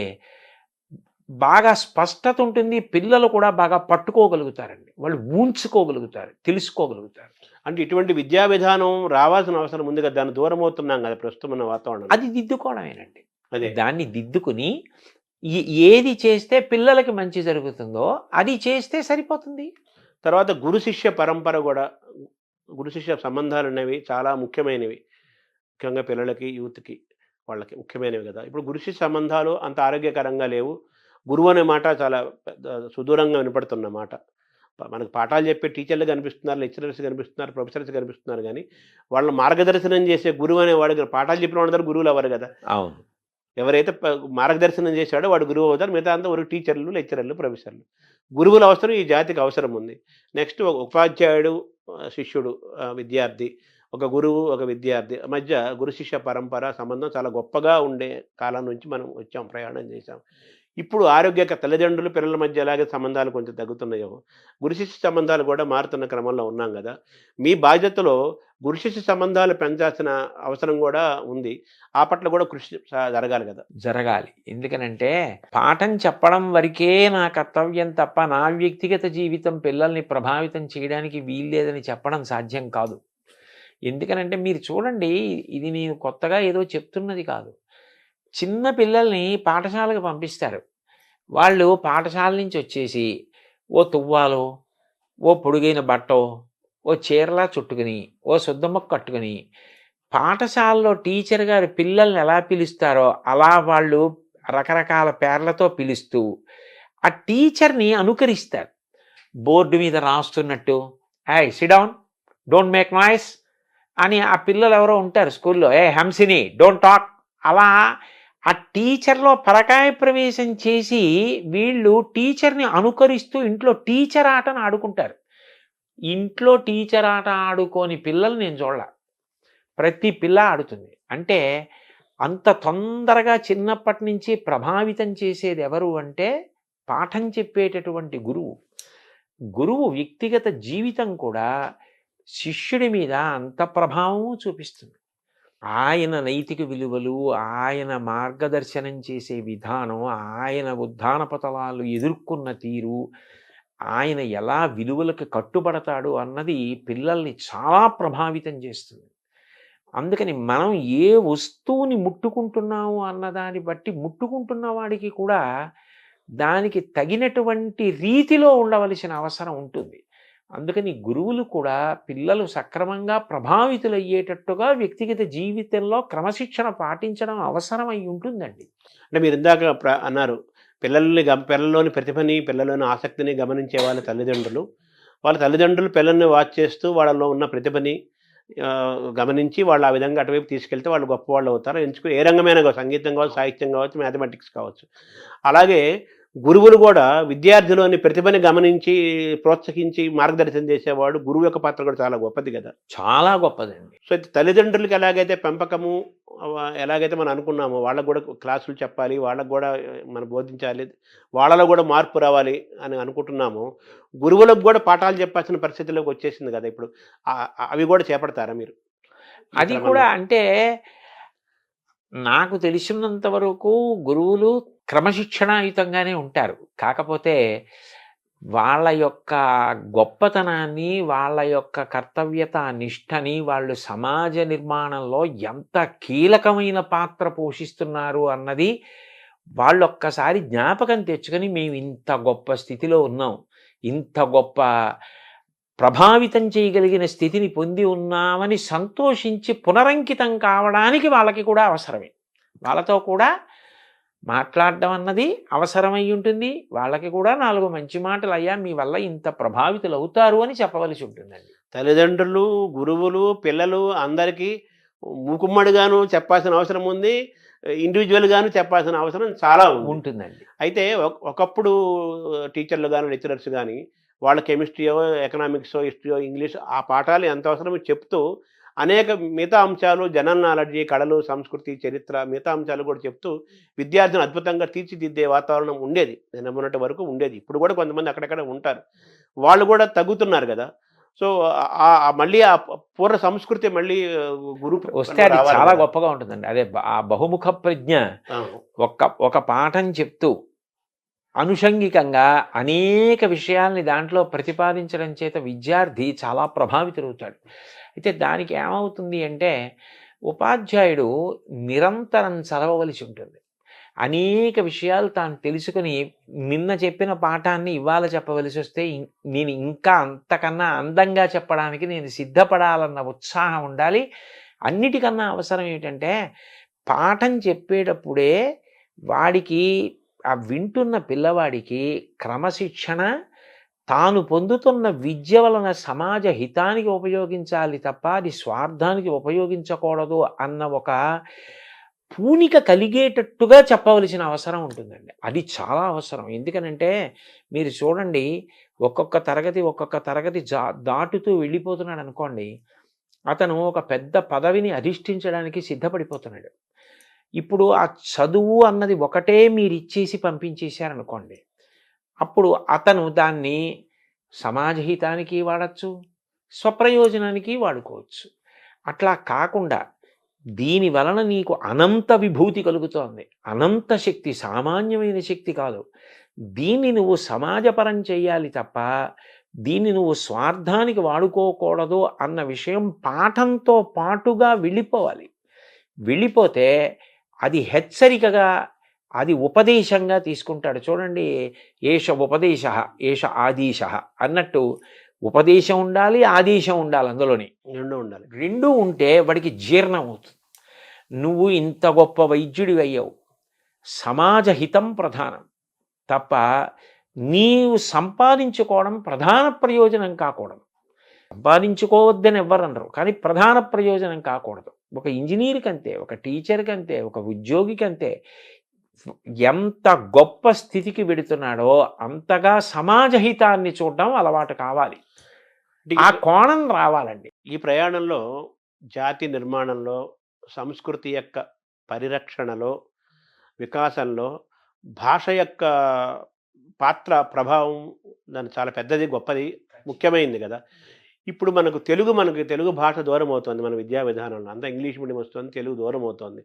బాగా స్పష్టత ఉంటుంది. పిల్లలు కూడా బాగా పట్టుకోగలుగుతారండి, వాళ్ళు ఊంచుకోగలుగుతారు, తెలుసుకోగలుగుతారు. అంటే ఇటువంటి విద్యా విధానం రావాల్సిన అవసరం ఉంది కదా, దాన్ని దూరం అవుతున్నాం కదా ప్రస్తుతం ఉన్న వాతావరణం. అది దిద్దుకోవడమేనండి. అదే దాన్ని దిద్దుకుని ఏది చేస్తే పిల్లలకి మంచి జరుగుతుందో అది చేస్తే సరిపోతుంది. తర్వాత గురు శిష్య పరంపర కూడా, గురు శిష్య సంబంధాలు అనేవి చాలా ముఖ్యమైనవి. ముఖ్యంగా పిల్లలకి, యూత్కి, వాళ్ళకి ముఖ్యమైనవి కదా. ఇప్పుడు గురు శిష్య సంబంధాలు అంత ఆరోగ్యకరంగా లేవు. గురువు అనే మాట చాలా పెద్ద సుదూరంగా వినపడుతున్న మాట. మనకు పాఠాలు చెప్పే టీచర్లు కనిపిస్తున్నారు, లెక్చరర్స్ కనిపిస్తున్నారు, ప్రొఫెసర్స్ కనిపిస్తున్నారు, కానీ వాళ్ళ మార్గదర్శనం చేసే గురువు అనేవాడు, పాఠాలు చెప్పిన వాళ్ళందరూ గురువులు అవ్వరు కదా. అవును. ఎవరైతే మార్గదర్శనం చేశాడో వాడు గురువు అవుతారు, మిగతా అంతా ఒక టీచర్లు, లెక్చరర్లు, ప్రొఫెసర్లు. గురువుల అవసరం ఈ జాతికి అవసరం ఉంది. నెక్స్ట్ ఒక ఉపాధ్యాయుడు, శిష్యుడు, విద్యార్థి, ఒక గురువు, ఒక విద్యార్థి మధ్య గురు శిష్య పరంపర సంబంధం చాలా గొప్పగా ఉండే కాలం నుంచి మనం వచ్చాం, ప్రయాణం చేశాం. ఇప్పుడు ఆరోగ్యక తల్లిదండ్రులు పిల్లల మధ్య ఎలాగే సంబంధాలు కొంచెం తగ్గుతున్నాయో, గురు శిష్య సంబంధాలు కూడా మారుతున్న క్రమంలో ఉన్నాం కదా. మీ బాధ్యతలో గురు శిష్య సంబంధాలు పెంచాల్సిన అవసరం కూడా ఉంది. ఆ పట్ల కూడా కృషి జరగాలి కదా. జరగాలి. ఎందుకనంటే పాఠం చెప్పడం వరకే నా కర్తవ్యం తప్ప నా వ్యక్తిగత జీవితం పిల్లల్ని ప్రభావితం చేయడానికి వీల్లేదని చెప్పడం సాధ్యం కాదు. ఎందుకనంటే మీరు చూడండి, ఇది నేను కొత్తగా ఏదో చెప్తున్నది కాదు. చిన్న పిల్లల్ని పాఠశాలకు పంపిస్తారు. వాళ్ళు పాఠశాల నుంచి వచ్చేసి ఓ తువ్వాలో, ఓ పొడుగైన బట్టో, ఓ చీరలా చుట్టుకుని, ఓ శుద్ధముక్క కట్టుకుని, పాఠశాలలో టీచర్ గారు పిల్లల్ని ఎలా పిలుస్తారో అలా వాళ్ళు రకరకాల పేర్లతో పిలుస్తూ ఆ టీచర్ని అనుకరిస్తారు. బోర్డు మీద రాస్తున్నట్టు, ఏయ్ SIT down, don't make noise అని ఆ పిల్లలు ఎవరో ఉంటారు స్కూల్లో, ఏ హంసిని డోంట్ టాక్, అలా ఆ టీచర్లో పరకాయ ప్రవేశం చేసి వీళ్ళు టీచర్ని అనుకరిస్తూ ఇంట్లో టీచర్ ఆటను ఆడుకుంటారు. ఇంట్లో టీచర్ ఆట ఆడుకోని పిల్లలు నేను చూడాల, ప్రతి పిల్ల ఆడుతుంది. అంటే అంత తొందరగా చిన్నప్పటి నుంచి ప్రభావితం చేసేది ఎవరు అంటే పాఠం చెప్పేటటువంటి గురువు. గురువు వ్యక్తిగత జీవితం కూడా శిష్యుడి మీద అంత ప్రభావం చూపిస్తుంది. ఆయన నైతిక విలువలు, ఆయన మార్గదర్శనం చేసే విధానం, ఆయన ఉద్ధాన పతలాలు ఎదుర్కొన్న తీరు, ఆయన ఎలా విలువలకు కట్టుబడతాడు అన్నది పిల్లల్ని చాలా ప్రభావితం చేస్తుంది. అందుకని మనం ఏ వస్తువుని ముట్టుకుంటున్నాము అన్నదాన్ని బట్టి ముట్టుకుంటున్న వాడికి కూడా దానికి తగినటువంటి రీతిలో ఉండవలసిన అవసరం ఉంటుంది. అందుకని గురువులు కూడా పిల్లలు సక్రమంగా ప్రభావితులయ్యేటట్టుగా వ్యక్తిగత జీవితంలో క్రమశిక్షణ పాటించడం అవసరం అయి ఉంటుందండి. అంటే మీరు ఇందాక అన్నారు, పిల్లల్లోని ప్రతిభని, పిల్లల్లోని ఆసక్తిని గమనించే వాళ్ళ తల్లిదండ్రులు పిల్లల్ని వాచ్ చేస్తూ వాళ్ళలో ఉన్న ప్రతిభని గమనించి వాళ్ళు ఆ విధంగా అటువైపు తీసుకెళ్తే వాళ్ళు గొప్పవాళ్ళు అవుతారు. ఎంచుకుని ఏ రంగమైనా కావచ్చు, సంగీతం కావచ్చు, సాహిత్యం కావచ్చు, మ్యాథమెటిక్స్ కావచ్చు. అలాగే గురువులు కూడా విద్యార్థిలోని ప్రతిభని గమనించి ప్రోత్సహించి మార్గదర్శనం చేసేవాడు. గురువు యొక్క పాత్ర కూడా చాలా గొప్పది కదా. చాలా గొప్పదండి. సో తల్లిదండ్రులకి ఎలాగైతే పెంపకము ఎలాగైతే మనం అనుకున్నామో వాళ్ళకు కూడా క్లాసులు చెప్పాలి, వాళ్ళకు కూడా మనం బోధించాలి, వాళ్ళలో కూడా మార్పు రావాలి అని అనుకుంటున్నాము. గురువులకు కూడా పాఠాలు చెప్పాల్సిన పరిస్థితిలోకి వచ్చేసింది కదా ఇప్పుడు. అవి కూడా చేపడతారా మీరు? అది కూడా అంటే నాకు తెలిసినంత వరకు గురువులు క్రమశిక్షణాయుతంగానే ఉంటారు. కాకపోతే వాళ్ళ యొక్క గొప్పతనాన్ని, వాళ్ళ యొక్క కర్తవ్యత నిష్టని వాళ్ళు సమాజ నిర్మాణంలో ఎంత కీలకమైన పాత్ర పోషిస్తున్నారు అన్నది వాళ్ళు ఒక్కసారి జ్ఞాపకం తెచ్చుకొని మేము ఇంత గొప్ప స్థితిలో ఉన్నాం, ఇంత గొప్ప ప్రభావితం చేయగలిగిన స్థితిని పొంది ఉన్నామని సంతోషించి పునరంకితం కావడానికి వాళ్ళకి కూడా అవసరమే. వాళ్ళతో కూడా మాట్లాడడం అన్నది అవసరమై ఉంటుంది. వాళ్ళకి కూడా 4 మంచి మాటలు, అయ్యా మీ వల్ల ఇంత ప్రభావితులు అవుతారు అని చెప్పవలసి ఉంటుందండి. తల్లిదండ్రులు, గురువులు, పిల్లలు అందరికీ మూకుమ్మడిగాను చెప్పాల్సిన అవసరం ఉంది, ఇండివిజువల్గాను చెప్పాల్సిన అవసరం చాలా ఉంటుందండి. అయితే ఒకప్పుడు టీచర్లు కానీ, లెక్చరర్స్ కానీ వాళ్ళ కెమిస్ట్రీయో, ఎకనామిక్సో, హిస్టరీయో, ఇంగ్లీష్ ఆ పాఠాలు ఎంత అవసరమో చెప్తూ అనేక మిగతా అంశాలు, జనరల్ నాలెడ్జి, కళలు, సంస్కృతి, చరిత్ర, మిగతా అంశాలు కూడా చెప్తూ విద్యార్థిని అద్భుతంగా తీర్చిదిద్దే వాతావరణం ఉండేది. నేను మొన్నటి వరకు ఉండేది. ఇప్పుడు కూడా కొంతమంది అక్కడక్కడ ఉంటారు. వాళ్ళు కూడా తగ్గుతున్నారు కదా. సో మళ్ళీ ఆ పూర్వ సంస్కృతి మళ్ళీ గురు వస్తే అది రావాలి చాలా కదా. గొప్పగా ఉంటుందండి. అదే ఆ బహుముఖ ప్రజ్ఞ అవును. ఒక పాఠం చెప్తూ అనుషంగికంగా అనేక విషయాల్ని దాంట్లో ప్రతిపాదించడం చేత విద్యార్థి చాలా ప్రభావితులవుతాడు. అయితే దానికి ఏమవుతుంది అంటే ఉపాధ్యాయుడు నిరంతరం చదవవలసి ఉంటుంది. అనేక విషయాలు తాను తెలుసుకుని నిన్న చెప్పిన పాఠాన్ని ఇవాళ చెప్పవలసి వస్తే నేను ఇంకా అంతకన్నా అందంగా చెప్పడానికి నేను సిద్ధపడాలన్న ఉత్సాహం ఉండాలి. అన్నిటికన్నా అవసరం ఏమిటంటే పాఠం చెప్పేటప్పుడే వాడికి ఆ వింటున్న పిల్లవాడికి క్రమశిక్షణ, తాను పొందుతున్న విద్య వలన సమాజ హితానికి ఉపయోగించాలి తప్ప అది స్వార్థానికి ఉపయోగించకూడదు అన్న ఒక పూనిక కలిగేటట్టుగా చెప్పవలసిన అవసరం ఉంటుందండి. అది చాలా అవసరం. ఎందుకనంటే మీరు చూడండి, ఒక్కొక్క తరగతి దాటుతూ వెళ్ళిపోతున్నాడు అనుకోండి, అతను ఒక పెద్ద పదవిని అధిష్ఠించడానికి సిద్ధపడిపోతున్నాడు. ఇప్పుడు ఆ చదువు అన్నది ఒకటే మీరు ఇచ్చేసి పంపించేశారనుకోండి, అప్పుడు అతను దాన్ని సమాజహితానికి వాడచ్చు, స్వప్రయోజనానికి వాడుకోవచ్చు. అట్లా కాకుండా దీని వలన నీకు అనంత విభూతి కలుగుతోంది, అనంత శక్తి, సామాన్యమైన శక్తి కాదు. దీన్ని నువ్వు సమాజపరం చేయాలి తప్ప దీన్ని నువ్వు స్వార్థానికి వాడుకోకూడదు అన్న విషయం పాఠంతో పాటుగా వెళ్ళిపోవాలి. వెళ్ళిపోతే అది హెచ్చరికగా, అది ఉపదేశంగా తీసుకుంటాడు. చూడండి, ఏష ఉపదేశ ఏష ఆదేశ అన్నట్టు ఉపదేశం ఉండాలి, ఆదేశం ఉండాలి. అందులోని రెండు ఉంటే వాడికి జీర్ణం అవుతుంది. నువ్వు ఇంత గొప్ప వైద్యుడివి అయ్యావు, సమాజ హితం ప్రధానం తప్ప నీవు సంపాదించుకోవడం ప్రధాన ప్రయోజనం కాకూడదు. సంపాదించుకోవద్దని ఎవ్వరనరు, కానీ ప్రధాన ప్రయోజనం కాకూడదు. ఒక ఇంజనీర్కి అంతే, ఒక టీచర్కి అంతే, ఒక ఉద్యోగికి అంతే. ఎంత గొప్ప స్థితికి వెడుతున్నాడో అంతగా సమాజ హితాన్ని చూడడం అలవాటు కావాలి. ఆ కోణం రావాలండి. ఈ ప్రయాణంలో జాతి నిర్మాణంలో, సంస్కృతి యొక్క పరిరక్షణలో, వికాసంలో భాష యొక్క పాత్ర, ప్రభావం దాని చాలా పెద్దది, గొప్పది, ముఖ్యమైనది కదా. ఇప్పుడు మనకు తెలుగు భాష దూరం అవుతుంది. మన విద్యా విధానంలో అంతా ఇంగ్లీష్ మీడియం వస్తుంది, తెలుగు దూరం అవుతుంది.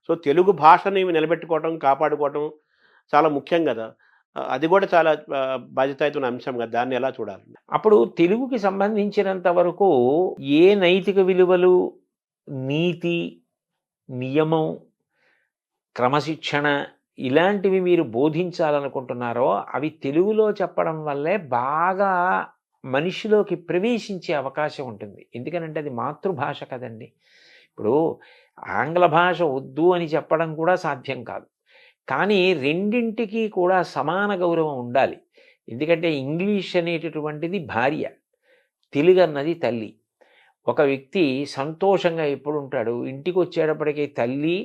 సో తెలుగు భాషని నిలబెట్టుకోవటం, కాపాడుకోవటం చాలా ముఖ్యం కదా. అది కూడా చాలా బాధ్యతాయుతమైన అంశం కదా. దాన్ని ఎలా చూడాలి? అప్పుడు తెలుగుకి సంబంధించినంత వరకు ఏ నైతిక విలువలు, నీతి, నియమం, క్రమశిక్షణ ఇలాంటివి మీరు బోధించాలనుకుంటున్నారో అవి తెలుగులో చెప్పడం వల్లే బాగా మనిషిలోకి ప్రవేశించే అవకాశం ఉంటుంది. ఎందుకనంటే అది మాతృభాష కదండి. ఇప్పుడు ఆంగ్ల భాష వద్దు అని చెప్పడం కూడా సాధ్యం కాదు. కానీ రెండింటికి కూడా సమాన గౌరవం ఉండాలి. ఎందుకంటే ఇంగ్లీష్ అనేటటువంటిది భార్య, తెలుగు అన్నది తల్లి. ఒక వ్యక్తి సంతోషంగా ఎప్పుడు ఉంటాడు, ఇంటికి వచ్చేటప్పటికీ తల్లి,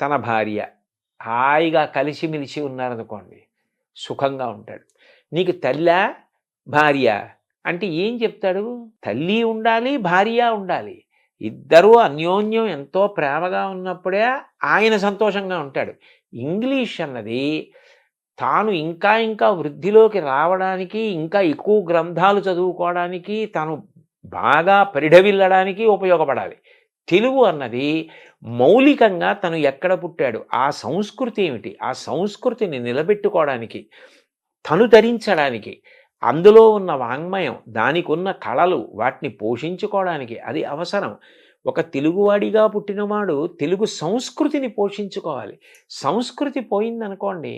తన భార్య హాయిగా కలిసిమెలిసి ఉన్నారనుకోండి, సుఖంగా ఉంటాడు. నీకు తల్లా భార్య అంటే ఏం చెప్తాడు? తల్లి ఉండాలి, భార్య ఉండాలి. ఇద్దరూ అన్యోన్యం ఎంతో ప్రేమగా ఉన్నప్పుడే ఆయన సంతోషంగా ఉంటాడు. ఇంగ్లీష్ అన్నది తాను ఇంకా ఇంకా వృద్ధిలోకి రావడానికి, ఇంకా ఎక్కువ గ్రంథాలు చదువుకోవడానికి, తాను బాగా పరిఢవిల్లడానికి ఉపయోగపడాలి. తెలుగు అన్నది మౌలికంగా తను ఎక్కడ పుట్టాడు, ఆ సంస్కృతి ఏమిటి, ఆ సంస్కృతిని నిలబెట్టుకోవడానికి, తను ధరించడానికి, అందులో ఉన్న వాంగ్మయం, దానికి ఉన్న కళలు, వాటిని పోషించుకోవడానికి అది అవసరం. ఒక తెలుగువాడిగా పుట్టినవాడు తెలుగు సంస్కృతిని పోషించుకోవాలి. సంస్కృతి పోయిందనుకోండి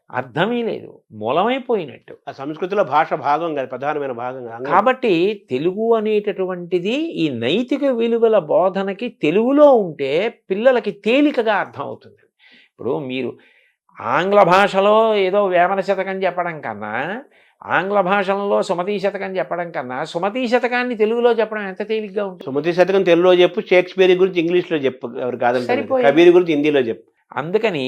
అర్థమే లేదు, మూలమైపోయినట్టు. ఆ సంస్కృతిలో భాష భాగం కదా, ప్రధానమైన భాగం. కాబట్టి తెలుగు అనేటటువంటిది ఈ నైతిక విలువల బోధనకి తెలుగులో ఉంటే పిల్లలకి తేలికగా అర్థమవుతుంది. ఇప్పుడు మీరు ఆంగ్ల భాషలో ఏదో వేమన శతకం చెప్పడం కన్నా, ఆంగ్ల భాషలో సుమతీ శతకం చెప్పడం కన్నా సుమతీ శతకాన్ని తెలుగులో చెప్పడం ఎంత తేలిగ్గా ఉంటుంది. సుమతీ శతకం తెలుగులో చెప్పు, షేక్స్పియర్ గురించి ఇంగ్లీష్లో చెప్పు, ఎవరు కాదంటే కబీర్ గురించి హిందీలో చెప్పు. అందుకని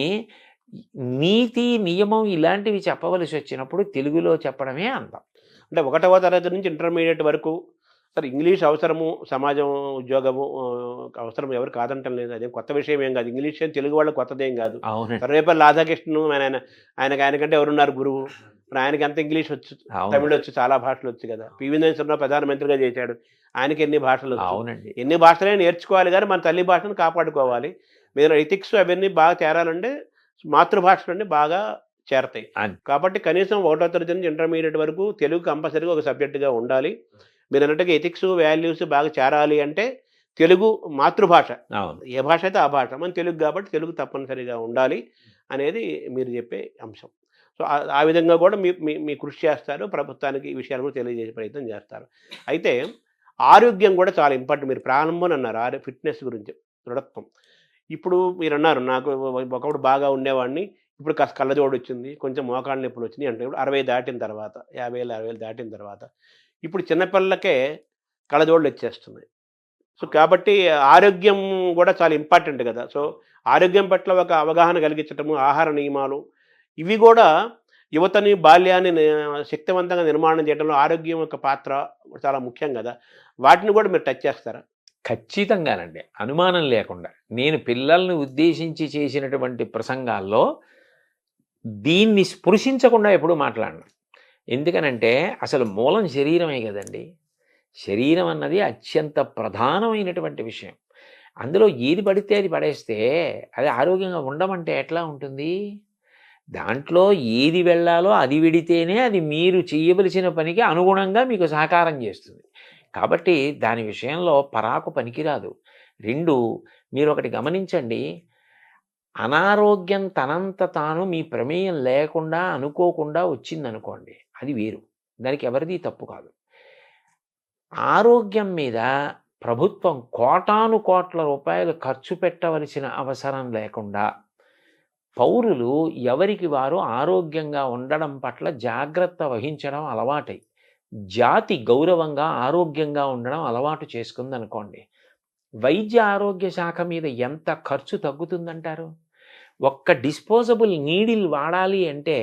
నీతి, నియమం ఇలాంటివి చెప్పవలసి వచ్చినప్పుడు తెలుగులో చెప్పడమే అందం. అంటే 1వ తరగతి నుంచి ఇంటర్మీడియట్ వరకు సరే ఇంగ్లీష్ అవసరము, సమాజం, ఉద్యోగము అవసరం, ఎవరు కాదంటం లేదు. అదేం కొత్త విషయం ఏం కాదు. ఇంగ్లీష్ తెలుగు వాళ్ళకి కొత్తదేం కాదు. అవును. రేపల్లి రాధాకృష్ణన్ ఆయనకంటే ఎవరున్నారు గురువు? మరి ఆయనకి ఎంత ఇంగ్లీష్ వచ్చు, అవును. తమిళ వచ్చు, చాలా భాషలు వచ్చు కదా. పివి నరసింహరావు ప్రధానమంత్రిగా చేశాడు, ఆయనకి ఎన్ని భాషలు వచ్చు. అవునండి. ఎన్ని భాషలే నేర్చుకోవాలి, కానీ మన తల్లి భాషను కాపాడుకోవాలి. మీరు ఎథిక్స్ అవన్నీ బాగా చేరాలంటే మాతృభాషలన్నీ బాగా చేరతాయి. కాబట్టి కనీసం 1వ తరగతి నుంచి ఇంటర్మీడియట్ వరకు తెలుగు కంపల్సరీగా ఒక సబ్జెక్టుగా ఉండాలి. మీరు అన్నట్టుగా ఎథిక్స్ వాల్యూస్ బాగా చేరాలి అంటే తెలుగు మాతృభాష, అవును. ఏ భాష అయితే ఆ భాష, మన తెలుగు కాబట్టి తెలుగు తప్పనిసరిగా ఉండాలి అనేది మీరు చెప్పే అంశం. సో ఆ విధంగా కూడా మీ కృషి చేస్తారు, ప్రభుత్వానికి ఈ విషయాలు కూడా తెలియజేసే ప్రయత్నం చేస్తారు. అయితే ఆరోగ్యం కూడా చాలా ఇంపార్టెంట్. మీరు ప్రారంభం అన్నారు ఫిట్నెస్ గురించి, దృఢత్వం. ఇప్పుడు మీరు అన్నారు నాకు ఒకప్పుడు బాగా ఉండేవాడిని, ఇప్పుడు కాస్త కళ్ళజోడు వచ్చింది, కొంచెం మోకాళ్ళ నొప్పులు వచ్చినాయి అంటే ఇప్పుడు 60 దాటిన తర్వాత, 50 ఏళ్ళు 60 ఏళ్ళు దాటిన తర్వాత ఇప్పుడు చిన్నపిల్లలకే కళ్ళజోడులు వచ్చేస్తున్నాయి. సో కాబట్టి ఆరోగ్యం కూడా చాలా ఇంపార్టెంట్ కదా. సో ఆరోగ్యం పట్ల ఒక అవగాహన కలిగించటము, ఆహార నియమాలు, ఇవి కూడా యువతని బాల్యాన్ని శక్తివంతంగా నిర్మాణం చేయడంలో ఆరోగ్యం యొక్క పాత్ర చాలా ముఖ్యం కదా. వాటిని కూడా మీరు టచ్ చేస్తారా? ఖచ్చితంగానండి, అనుమానం లేకుండా. నేను పిల్లల్ని ఉద్దేశించి చేసినటువంటి ప్రసంగాల్లో దీన్ని స్పృశించకుండా ఎప్పుడూ మాట్లాడను. ఎందుకనంటే అసలు మూలం శరీరమే కదండి. శరీరం అన్నది అత్యంత ప్రధానమైనటువంటి విషయం. అందులో ఏది పడితే అది పడేస్తే అది ఆరోగ్యంగా ఉండమంటే ఎట్లా ఉంటుంది? దాంట్లో ఏది వెళ్ళాలో అది విడితేనే అది మీరు చేయవలసిన పనికి అనుగుణంగా మీకు సహకారం చేస్తుంది. కాబట్టి దాని విషయంలో పరాకు పనికిరాదు. 2, మీరు ఒకటి గమనించండి, అనారోగ్యం తనంత తాను మీ ప్రమేయం లేకుండా అనుకోకుండా వచ్చిందనుకోండి, అది వేరు, దానికి ఎవరిది తప్పు కాదు. ఆరోగ్యం మీద ప్రభుత్వం కోటాను కోట్ల రూపాయలు ఖర్చు పెట్టవలసిన అవసరం లేకుండా పౌరులు ఎవరికి వారు ఆరోగ్యంగా ఉండడం పట్ల జాగ్రత్త వహించడం అలవాటై జాతి గౌరవంగా ఆరోగ్యంగా ఉండడం అలవాటు చేసుకుందనుకోండి, వైద్య ఆరోగ్య శాఖ మీద ఎంత ఖర్చు తగ్గుతుందంటారు? ఒక్క డిస్పోజబుల్ నీడిల్ వాడాలి అంటే,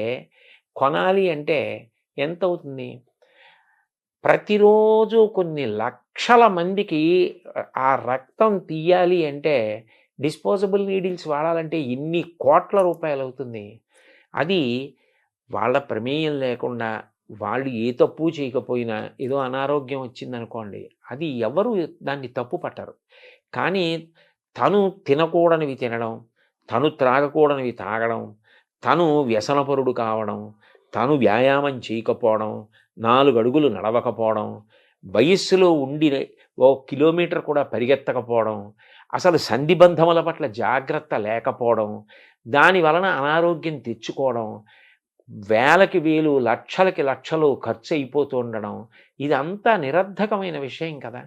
కొనాలి అంటే ఎంత అవుతుంది? ప్రతిరోజు కొన్ని లక్షల మందికి ఆ రక్తం తీయాలి అంటే డిస్పోజబుల్ నీడిల్స్ వాడాలంటే ఎన్ని కోట్ల రూపాయలు అవుతుంది. అది వాళ్ళ ప్రమేయం లేకుండా, వాళ్ళు ఏ తప్పు చేయకపోయినా ఏదో అనారోగ్యం వచ్చిందనుకోండి, అది ఎవరు దాన్ని తప్పు పట్టరు. కానీ తను తినకూడనివి తినడం, తను త్రాగకూడనివి తాగడం, తను వ్యసనపరుడు కావడం, తను వ్యాయామం చేయకపోవడం, 4 అడుగులు నడవకపోవడం, వయస్సులో ఉండి 1 కిలోమీటర్ కూడా పరిగెత్తకపోవడం, అసలు సంధిబంధముల పట్ల జాగ్రత్త లేకపోవడం, దాని వలన అనారోగ్యం తెచ్చుకోవడం, వేలకి వేలు లక్షలకి లక్షలు ఖర్చు అయిపోతూ ఉండడం, ఇదంతా నిరర్ధకమైన విషయం కదా.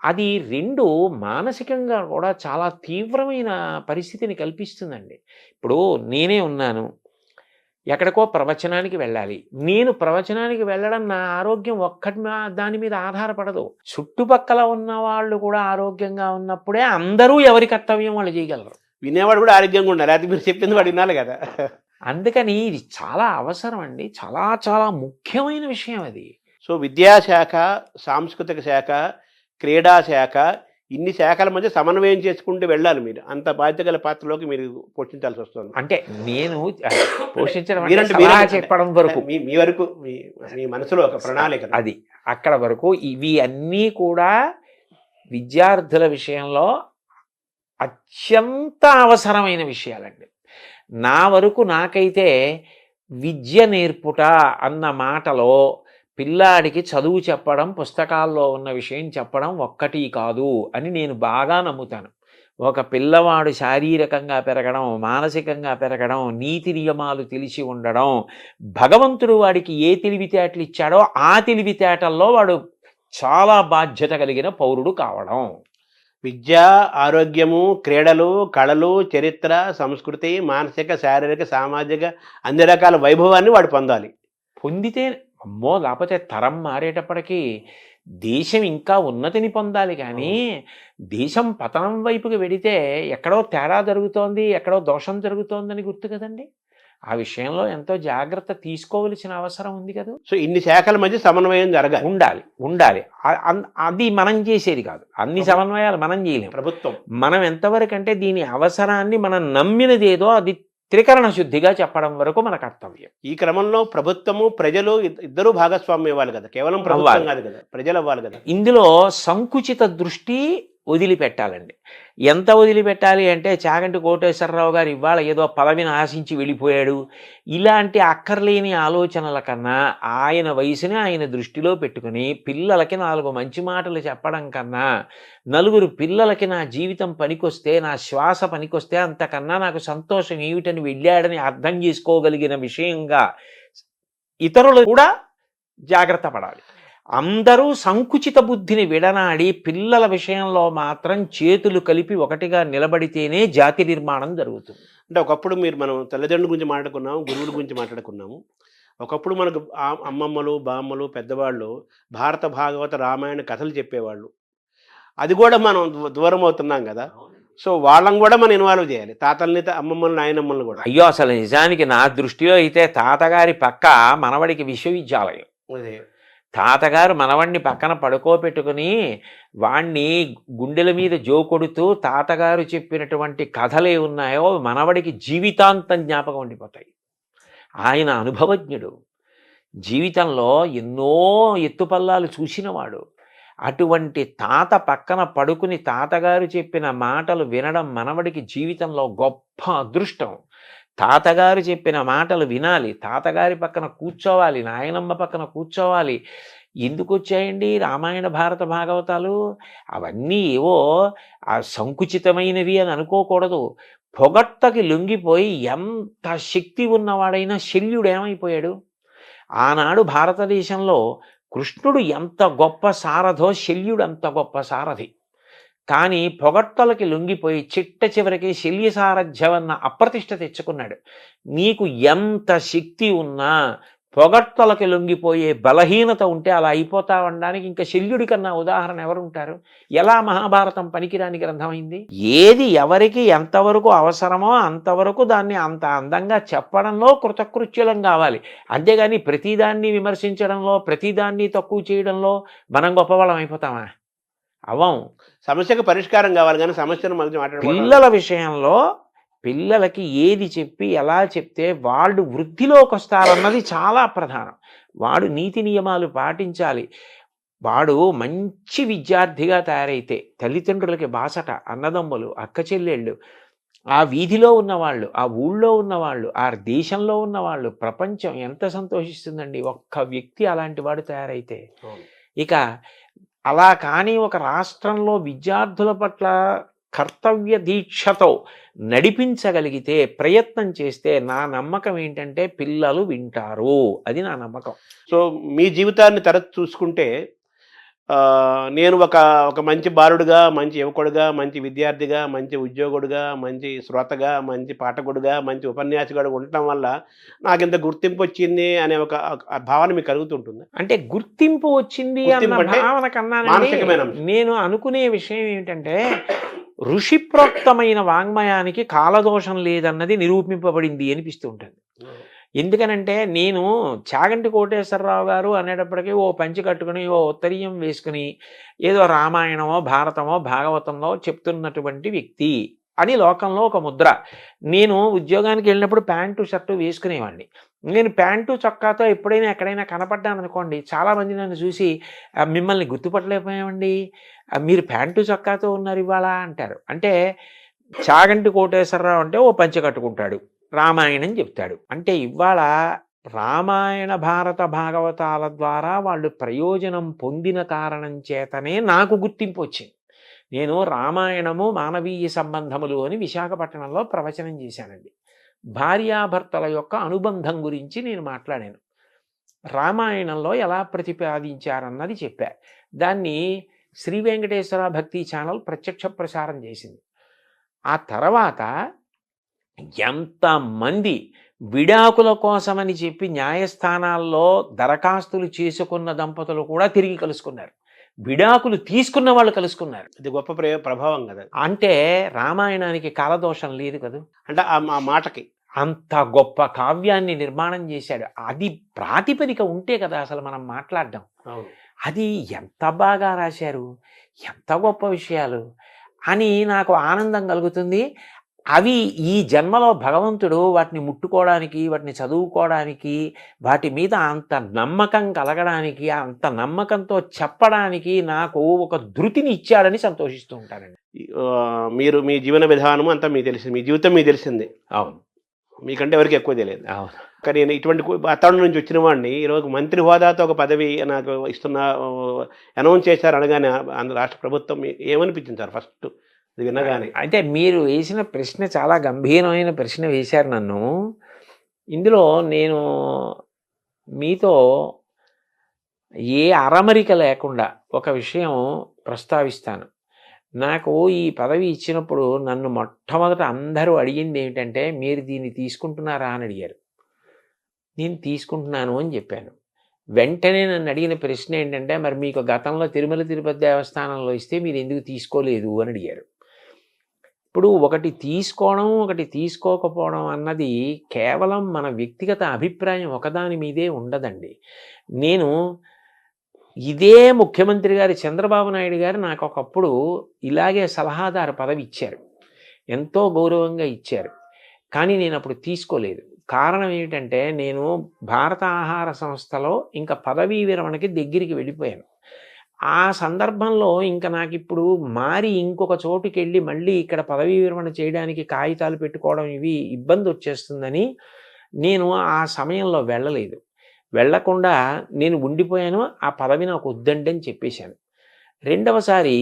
అది 2 మానసికంగా కూడా చాలా తీవ్రమైన పరిస్థితిని కల్పిస్తుందండి. ఇప్పుడు నేనే ఉన్నాను, ఎక్కడికో ప్రవచనానికి వెళ్ళాలి. నేను ప్రవచనానికి వెళ్ళడం నా ఆరోగ్యం ఒక్కటి దాని మీద ఆధారపడదు. చుట్టుపక్కల ఉన్న వాళ్ళు కూడా ఆరోగ్యంగా ఉన్నప్పుడే అందరూ ఎవరి కర్తవ్యం వాళ్ళు చేయగలరు. వినేవాడు కూడా ఆరోగ్యంగా ఉండాలి, అది మీరు చెప్పింది వాడు వినాలి కదా. అందుకని ఇది చాలా అవసరం అండి, చాలా చాలా ముఖ్యమైన విషయం అది. సో విద్యాశాఖ, సాంస్కృతిక శాఖ, క్రీడా శాఖ, ఇన్ని శాఖల మధ్య సమన్వయం చేసుకుంటూ వెళ్ళాలి. మీరు అంత బాధ్యత గల పాత్రలోకి మీరు పోషించాల్సి వస్తుంది. అంటే నేను పోషించడం చెప్పడం వరకు మీ వరకు మీ మనసులో ఒక ప్రణాళిక అది అక్కడ వరకు. ఇవి అన్నీ కూడా విద్యార్థుల విషయంలో అత్యంత అవసరమైన విషయాలండి. నా వరకు నాకైతే విద్య నేర్పుట అన్న మాటలో పిల్లాడికి చదువు చెప్పడం, పుస్తకాల్లో ఉన్న విషయం చెప్పడం ఒక్కటి కాదు అని నేను బాగా నమ్ముతాను. ఒక పిల్లవాడు శారీరకంగా పెరగడం, మానసికంగా పెరగడం, నీతి నియమాలు తెలిసి ఉండడం, భగవంతుడు వాడికి ఏ తెలివితేటలు ఇచ్చాడో ఆ తెలివితేటల్లో వాడు చాలా బాధ్యత కలిగిన పౌరుడు కావడం. విద్య, ఆరోగ్యము, క్రీడలు, కళలు, చరిత్ర, సంస్కృతి, మానసిక, శారీరక, సామాజిక అన్ని రకాల వైభవాన్ని వాడు పొందాలి. పొందితే అమ్మో, లేకపోతే తరం మారేటప్పటికీ దేశం ఇంకా ఉన్నతిని పొందాలి. కానీ దేశం పతనం వైపుకి వెడితే ఎక్కడో తేడా జరుగుతోంది, ఎక్కడో దోషం జరుగుతోందని గుర్తు కదండి. ఆ విషయంలో ఎంతో జాగ్రత్త తీసుకోవలసిన అవసరం ఉంది కదా. సో ఇన్ని శాఖల మధ్య సమన్వయం జరగాలి, ఉండాలి. అది మనం చేసేది కాదు, అన్ని సమన్వయాలు మనం చేయలేము. ప్రభుత్వం మనం ఎంతవరకు అంటే దీని అవసరాన్ని మనం నమ్మినదేదో అది త్రికరణ శుద్ధిగా చెప్పడం వరకు మన కర్తవ్యం. ఈ క్రమంలో ప్రభుత్వము ప్రజలు ఇద్దరూ భాగస్వామ్యం ఇవ్వాలి కదా, కేవలం ప్రభుత్వం కాదు కదా, ప్రజలు అవ్వాలి కదా. ఇందులో సంకుచిత దృష్టి వదిలిపెట్టాలండి. ఎంత వదిలిపెట్టాలి అంటే, చాగంటి కోటేశ్వరరావు గారు ఇవాళ ఏదో పదవిని ఆశించి వెళ్ళిపోయాడు, ఇలాంటి అక్కర్లేని ఆలోచనల కన్నా ఆయన వయసుని ఆయన దృష్టిలో పెట్టుకుని పిల్లలకి 4 మంచి మాటలు చెప్పడం కన్నా, నలుగురు పిల్లలకి నా జీవితం పనికొస్తే, నా శ్వాస పనికొస్తే అంతకన్నా నాకు సంతోషం ఏమిటని వెళ్ళాడని అర్థం చేసుకోగలిగిన విషయంగా ఇతరులు కూడా జాగ్రత్త పడాలి. అందరూ సంకుచిత బుద్ధిని విడనాడి పిల్లల విషయంలో మాత్రం చేతులు కలిపి ఒకటిగా నిలబడితేనే జాతి నిర్మాణం జరుగుతుంది. అంటే ఒకప్పుడు మనం తల్లిదండ్రుల గురించి మాట్లాడుకున్నాము, గురువుల గురించి మాట్లాడుకున్నాము. ఒకప్పుడు మనకు అమ్మమ్మలు, బామ్మలు, పెద్దవాళ్ళు భారత, భాగవత, రామాయణ కథలు చెప్పేవాళ్ళు. అది కూడా మనం దూరం అవుతున్నాం కదా. సో వాళ్ళని కూడా మనం ఇన్వాల్వ్ చేయాలి, తాతల్ని, అమ్మమ్మల్ని, నాయనమ్మల్ని కూడా. అయ్యో, అసలు నిజానికి నా దృష్టిలో అయితే తాతగారి పక్క మనవడికి విశ్వవిద్యాలయం. అదే తాతగారు మనవణ్ణి పక్కన పడుకోబెట్టుకుని వాణ్ణి గుండెల మీద జోకొడుతూ తాతగారు చెప్పినటువంటి కథలే ఉన్నాయో మనవడికి జీవితాంతం జ్ఞాపకం ఉండిపోతాయి. ఆయన అనుభవజ్ఞుడు, జీవితంలో ఎన్నో ఎత్తుపల్లాలు చూసినవాడు. అటువంటి తాత పక్కన పడుకుని తాతగారు చెప్పిన మాటలు వినడం మనవడికి జీవితంలో గొప్ప అదృష్టం. తాతగారు చెప్పిన మాటలు వినాలి, తాతగారి పక్కన కూర్చోవాలి, నాయనమ్మ పక్కన కూర్చోవాలి. ఎందుకు వచ్చాయండి రామాయణ, భారత, భాగవతాలు? అవన్నీ ఏవో ఆ సంకుచితమైనవి అని అనుకోకూడదు. పొగట్టకి లొంగిపోయి ఎంత శక్తి ఉన్నవాడైనా శల్యుడు ఏమైపోయాడు? ఆనాడు భారతదేశంలో కృష్ణుడు ఎంత గొప్ప సారథో శల్యుడు అంత గొప్ప సారథి. కానీ పొగట్టలకి లొంగిపోయి చిట్ట చివరికి శల్య సారథ్యమన్న అప్రతిష్ట తెచ్చుకున్నాడు. నీకు ఎంత శక్తి ఉన్నా పొగట్టలకి లొంగిపోయే బలహీనత ఉంటే అలా అయిపోతావనడానికి ఇంకా శల్యుడి కన్నా ఉదాహరణ ఎవరుంటారు? ఎలా మహాభారతం పనికిరాని గ్రంథమైంది? ఏది ఎవరికి ఎంతవరకు అవసరమో అంతవరకు దాన్ని అంత అందంగా చెప్పడంలో కృతకృత్యులం కావాలి. అంతేగాని ప్రతిదాన్ని విమర్శించడంలో, ప్రతిదాన్ని తక్కువ చేయడంలో మనం గొప్పవాళ్ళం అయిపోతామా? అవం. సమస్యకు పరిష్కారం కావాలి కానీ సమస్యను మళ్ళీ మాట్లాడుకోవాలి. పిల్లల విషయంలో పిల్లలకి ఏది చెప్పి ఎలా చెప్తే వాళ్ళు వృద్ధిలోకి వస్తారన్నది చాలా ప్రధానం. వాడు నీతి నియమాలు పాటించాలి. వాడు మంచి విద్యార్థిగా తయారైతే తల్లిదండ్రులకి బాసట, అన్నదమ్ములు, అక్క చెల్లెళ్ళు, ఆ వీధిలో ఉన్నవాళ్ళు, ఆ ఊళ్ళో ఉన్నవాళ్ళు, ఆ దేశంలో ఉన్నవాళ్ళు, ప్రపంచం ఎంత సంతోషిస్తుందండి ఒక్క వ్యక్తి అలాంటి వాడు తయారైతే. ఇక అలా కానీ ఒక రాష్ట్రంలో విద్యార్థుల పట్ల కర్తవ్య దీక్షతో నడిపించగలిగితే, ప్రయత్నం చేస్తే, నా నమ్మకం ఏంటంటే పిల్లలు వింటారు. అది నా నమ్మకం. సో మీ జీవితాన్ని తరచు చూసుకుంటే నేను ఒక మంచి బాలుడుగా, మంచి యువకుడుగా, మంచి విద్యార్థిగా, మంచి ఉద్యోగుడుగా, మంచి శ్రోతగా, మంచి పాఠకుడుగా, మంచి ఉపన్యాసకుడుగా ఉండటం వల్ల నాకు ఇంత గుర్తింపు వచ్చింది అనే ఒక భావన మీకు కలుగుతుంటుంది. అంటే గుర్తింపు వచ్చింది అన్న భావన కన్నా నేను అనుకునే విషయం ఏమిటంటే, ఋషిప్రోక్తమైన వాంగ్మయానికి కాలదోషం లేదన్నది నిరూపింపబడింది అనిపిస్తూ ఉంటుంది. ఎందుకనంటే నేను చాగంటి కోటేశ్వరరావు గారు అనేటప్పటికీ ఓ పంచి కట్టుకుని, ఓ ఉత్తరీయం వేసుకుని ఏదో రామాయణమో, భారతమో, భాగవతంలో చెప్తున్నటువంటి వ్యక్తి అని లోకంలో ఒక ముద్ర. నేను ఉద్యోగానికి వెళ్ళినప్పుడు ప్యాంటు షర్టు వేసుకునేవాడిని. నేను ప్యాంటు చొక్కాతో ఎప్పుడైనా ఎక్కడైనా కనపడ్డాను అనుకోండి, చాలామంది నన్ను చూసి మిమ్మల్ని గుర్తుపట్టలేకపోయామండి, మీరు ప్యాంటు చొక్కాతో ఉన్నారు ఇవాళ అంటారు. అంటే చాగంటి కోటేశ్వరరావు అంటే ఓ పంచి కట్టుకుంటాడు, రామాయణం చెప్తాడు. అంటే ఇవాళ రామాయణ, భారత, భాగవతాల ద్వారా వాళ్ళు ప్రయోజనం పొందిన కారణం చేతనే నాకు గుర్తింపు వచ్చింది. నేను రామాయణము మానవీయ సంబంధములు అని విశాఖపట్నంలో ప్రవచనం చేశానండి. భార్యాభర్తల యొక్క అనుబంధం గురించి నేను మాట్లాడాను. రామాయణంలో ఎలా ప్రతిపాదించారన్నది చెప్పా. దాన్ని శ్రీ వెంకటేశ్వర భక్తి ఛానల్ ప్రత్యక్ష ప్రసారం చేసింది. ఆ తర్వాత ఎంతమంది విడాకుల కోసమని చెప్పి న్యాయస్థానాల్లో దరఖాస్తులు చేసుకున్న దంపతులు కూడా తిరిగి కలుసుకున్నారు. విడాకులు తీసుకున్న వాళ్ళు కలుసుకున్నారు. ఇది గొప్ప ప్రభావం కదా. అంటే రామాయణానికి కాలదోషం లేదు కదా. అంటే ఆ మాటకి అంత గొప్ప కావ్యాన్ని నిర్మాణం చేశాడు. అది ప్రాతిపదిక ఉంటే కదా అసలు మనం మాట్లాడడం. అది ఎంత బాగా రాశారు, ఎంత గొప్ప విషయాలు అని నాకు ఆనందం కలుగుతుంది. అవి ఈ జన్మలో భగవంతుడు వాటిని ముట్టుకోవడానికి, వాటిని చదువుకోవడానికి, వాటి మీద అంత నమ్మకం కలగడానికి, అంత నమ్మకంతో చెప్పడానికి నాకు ఒక ధృతిని ఇచ్చాడని సంతోషిస్తూ ఉంటానండి. మీరు మీ జీవన విధానం అంతా మీకు తెలిసింది, మీ జీవితం మీకు తెలిసింది. అవును. మీకంటే ఎవరికి ఎక్కువ తెలియదు. అవును. కానీ నేను ఇటువంటి వాతావరణం నుంచి వచ్చిన వాడిని ఈరోజు మంత్రి హోదాతో ఒక పదవి నాకు అనౌన్స్ చేశారు అనగానే ఆంధ్ర రాష్ట్ర ప్రభుత్వం ఏమనిపించింది సార్ ఫస్ట్ ఇది వినగానే? అయితే మీరు వేసిన ప్రశ్న చాలా గంభీరమైన ప్రశ్న వేశారు నన్ను. ఇందులో నేను మీతో ఏ అరమరిక లేకుండా ఒక విషయం ప్రస్తావిస్తాను. నాకు ఈ పదవి ఇచ్చినప్పుడు నన్ను మొట్టమొదట అందరూ అడిగింది ఏమిటంటే, మీరు దీన్ని తీసుకుంటున్నారా అని అడిగారు. నేను తీసుకుంటున్నాను అని చెప్పాను. వెంటనే నన్ను అడిగిన ప్రశ్న ఏంటంటే, మరి మీకు గతంలో తిరుమల తిరుపతి దేవస్థానంలో ఇస్తే మీరు ఎందుకు తీసుకోలేదు అని అడిగారు. ఇప్పుడు ఒకటి తీసుకోవడం, ఒకటి తీసుకోకపోవడం అన్నది కేవలం మన వ్యక్తిగత అభిప్రాయం ఒకదాని మీదే ఉండదండి. నేను ఇదే ముఖ్యమంత్రి గారు చంద్రబాబు నాయుడు గారు నాకు ఒకప్పుడు ఇలాగే సలహాదారు పదవి ఇచ్చారు. ఎంతో గౌరవంగా ఇచ్చారు. కానీ నేను అప్పుడు తీసుకోలేదు. కారణం ఏమిటంటే, నేను భారత ఆహార సంస్థలో ఇంకా పదవీ విరమణకి దగ్గరికి వెళ్ళిపోయాను. ఆ సందర్భంలో ఇంకా నాకు ఇప్పుడు మారి ఇంకొక చోటుకి వెళ్ళి మళ్ళీ ఇక్కడ పదవీ విరమణ చేయడానికి కాగితాలు పెట్టుకోవడం ఇవి ఇబ్బంది వచ్చేస్తుందని నేను ఆ సమయంలో వెళ్ళలేదు. వెళ్ళకుండా నేను ఉండిపోయాను. ఆ పదవి నాకు వద్దండి అని చెప్పేశాను. రెండవసారి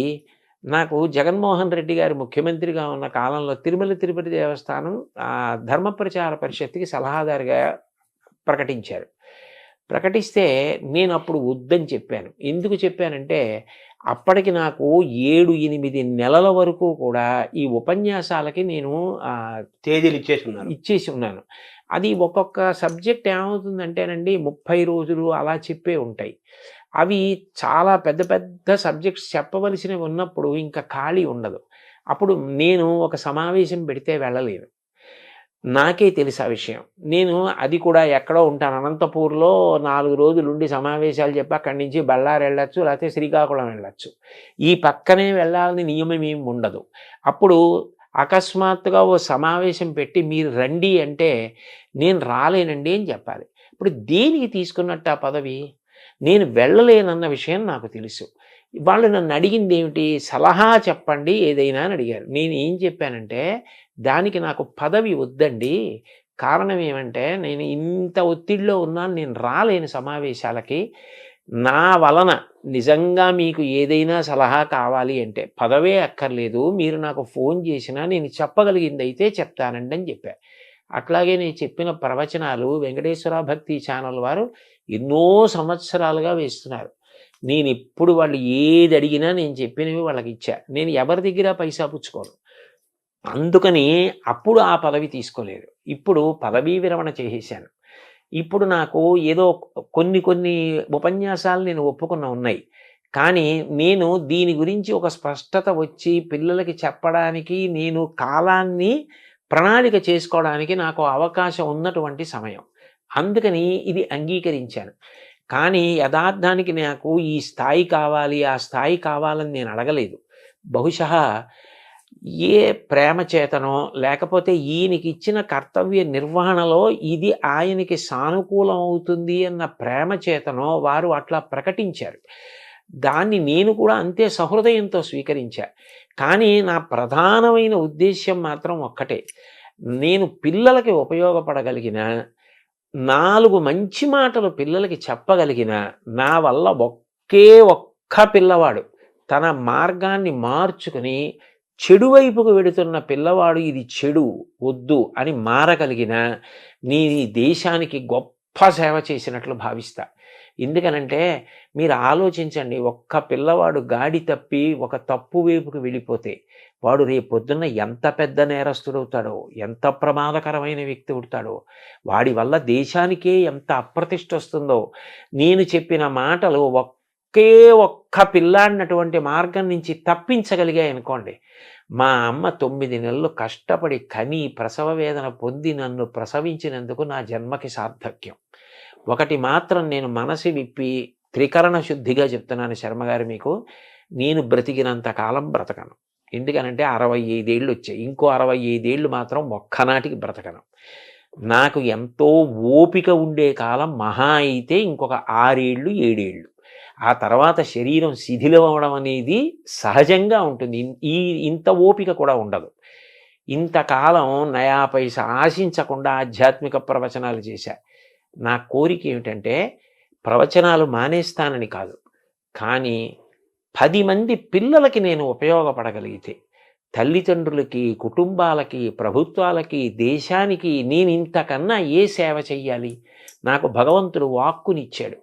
నాకు జగన్మోహన్ రెడ్డి గారు ముఖ్యమంత్రిగా ఉన్న కాలంలో తిరుమల తిరుపతి దేవస్థానం ధర్మ ప్రచార పరిషత్తుకి సలహాదారుగా ప్రకటించారు. ప్రకటిస్తే నేను అప్పుడు వద్దని చెప్పాను. ఎందుకు చెప్పానంటే, అప్పటికి నాకు 7-8 నెలల వరకు కూడా ఈ ఉపన్యాసాలకి నేను తేదీలు ఇచ్చేసి ఉన్నాను. అది ఒక్కొక్క సబ్జెక్ట్ ఏమవుతుందంటేనండి 30 రోజులు అలా చెప్పే ఉంటాయి. అవి చాలా పెద్ద పెద్ద సబ్జెక్ట్స్ చెప్పవలసినవి ఉన్నప్పుడు ఇంకా ఖాళీ ఉండదు. అప్పుడు నేను ఒక సమావేశం పెడితే వెళ్ళలేను. నాకే తెలుసు ఆ విషయం. నేను అది కూడా ఎక్కడో ఉంటాను. అనంతపూర్లో 4 రోజులు ఉండి సమావేశాలు చెప్పి అక్కడి నుంచి బళ్ళారి వెళ్ళొచ్చు, లేకపోతే శ్రీకాకుళం వెళ్ళొచ్చు. ఈ పక్కనే వెళ్ళాలని నియమం ఏమి ఉండదు. అప్పుడు అకస్మాత్తుగా ఓ సమావేశం పెట్టి మీరు రండి అంటే నేను రాలేనండి అని చెప్పాలి. ఇప్పుడు దేనికి తీసుకున్నట్టు ఆ పదవి? నేను వెళ్ళలేనన్న విషయం నాకు తెలుసు. వాళ్ళు నన్ను అడిగింది ఏమిటి? సలహా చెప్పండి ఏదైనా అని అడిగారు. నేను ఏం చెప్పానంటే, దానికి నాకు పదవి వద్దండి. కారణం ఏమంటే, నేను ఇంత ఒత్తిడిలో ఉన్నాను, నేను రాలేను సమావేశాలకి. నా వలన నిజంగా మీకు ఏదైనా సలహా కావాలి అంటే పదవే అక్కర్లేదు, మీరు నాకు ఫోన్ చేసినా నేను చెప్పగలిగింది అయితే చెప్తానండి అని చెప్పా. అట్లాగే నేను చెప్పిన ప్రవచనాలు వెంకటేశ్వర భక్తి ఛానల్ వారు ఎన్నో సంవత్సరాలుగా వేస్తున్నారు. నేను ఇప్పుడు వాళ్ళు ఏది అడిగినా నేను చెప్పినవి వాళ్ళకి ఇచ్చా. నేను ఎవరి దగ్గర పైసా పుచ్చుకోను. అందుకని అప్పుడు ఆ పదవి తీసుకోలేదు. ఇప్పుడు పదవీ విరమణ చేసేసాను. ఇప్పుడు నాకు ఏదో కొన్ని ఉపన్యాసాలు నేను ఒప్పుకున్న ఉన్నాయి. కానీ నేను దీని గురించి ఒక స్పష్టత వచ్చి పిల్లలకి చెప్పడానికి నేను కాలాన్ని ప్రణాళిక చేసుకోవడానికి నాకు అవకాశం ఉన్నటువంటి సమయం. అందుకని ఇది అంగీకరించాను. కానీ యథార్థానికి నాకు ఈ స్థాయి కావాలి, ఆ స్థాయి కావాలని నేను అడగలేదు. బహుశా ఏ ప్రేమ చేతనో లేకపోతే ఈయనకి ఇచ్చిన కర్తవ్య నిర్వహణలో ఇది ఆయనకి సానుకూలం అవుతుంది అన్న ప్రేమ చేతనో వారు అట్లా ప్రకటించారు. దాన్ని నేను కూడా అంతే సహృదయంతో స్వీకరించా. కానీ నా ప్రధానమైన ఉద్దేశ్యం మాత్రం ఒక్కటే, నేను పిల్లలకి ఉపయోగపడగలిగిన 4 మంచి మాటలు పిల్లలకి చెప్పగలిగిన నా వల్ల ఒక్క పిల్లవాడు తన మార్గాన్ని మార్చుకుని చెడు వైపుకు వెడుతున్న పిల్లవాడు ఇది చెడు వద్దు అని మారగలిగిన నీ దేశానికి గొప్ప సేవ చేసినట్లు భావిస్తా. ఎందుకనంటే మీరు ఆలోచించండి, ఒక్క పిల్లవాడు గాడి తప్పి ఒక తప్పు వైపుకు వెళ్ళిపోతే వాడు రేపొద్దున్న ఎంత పెద్ద నేరస్తుడవుతాడో, ఎంత ప్రమాదకరమైన వ్యక్తి అవుతాడో, వాడి వల్ల దేశానికే ఎంత అప్రతిష్ట వస్తుందో. నేను చెప్పిన మాటలు ఒక్క పిల్లాడినటువంటి మార్గం నుంచి తప్పించగలిగాయి అనుకోండి. మా అమ్మ 9 నెలలు కష్టపడి కని ప్రసవ వేదన పొంది నన్ను ప్రసవించినందుకు నా జన్మకి సార్థక్యం. ఒకటి మాత్రం నేను మనసు విప్పి త్రికరణ శుద్ధిగా చెప్తున్నాను శర్మగారు మీకు, నేను బ్రతికినంత కాలం బ్రతకను. ఎందుకనంటే 65 ఏళ్ళు వచ్చాయి. ఇంకో 65 ఏళ్ళు మాత్రం ఒక్కనాటికి బ్రతకను. నాకు ఎంతో ఓపిక ఉండే కాలం మహా అయితే ఇంకొక 6 ఏళ్ళు 7 ఏళ్ళు. ఆ తర్వాత శరీరం శిథిలం అవ్వడం అనేది సహజంగా ఉంటుంది. ఇంత ఓపిక కూడా ఉండదు. ఇంతకాలం నయా పైసా ఆశించకుండా ఆధ్యాత్మిక ప్రవచనాలు చేశా. నా కోరిక ఏమిటంటే ప్రవచనాలు మానేస్తానని కాదు, కానీ 10 మంది పిల్లలకి నేను ఉపయోగపడగలిగితే, తల్లిదండ్రులకి, కుటుంబాలకి, ప్రభుత్వాలకి, దేశానికి నేను ఇంతకన్నా ఏ సేవ చెయ్యాలి? నాకు భగవంతుడు వాక్కునిచ్చాడు.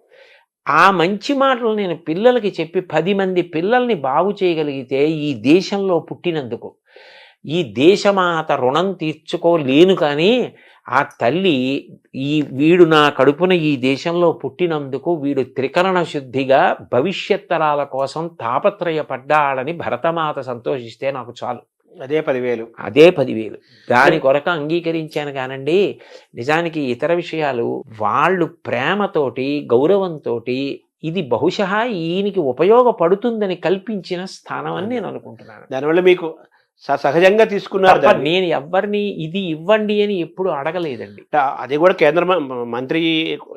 ఆ మంచి మాటలు నేను పిల్లలకి చెప్పి 10 మంది పిల్లల్ని బాగు చేయగలిగితే ఈ దేశంలో పుట్టినందుకు, ఈ దేశమాత రుణం తీర్చుకోలేను, కానీ ఆ తల్లి వీడు నా కడుపున ఈ దేశంలో పుట్టినందుకు వీడు త్రికరణ శుద్ధిగా భవిష్యత్ తరాల కోసం తాపత్రయపడ్డాడని భరతమాత సంతోషిస్తే నాకు చాలు. అదే 10,000. అదే 10,000. దాని కొరకు అంగీకరించాను కానండి. నిజానికి ఇతర విషయాలు వాళ్ళు ప్రేమతోటి, గౌరవంతో ఇది బహుశా ఈయనకి ఉపయోగపడుతుందని కల్పించిన స్థానం అని నేను అనుకుంటున్నాను. దానివల్ల మీకు సహజంగా తీసుకున్నారు. నేను ఎవరిని ఇది ఇవ్వండి అని ఎప్పుడు అడగలేదండి. అది కూడా కేంద్ర మంత్రి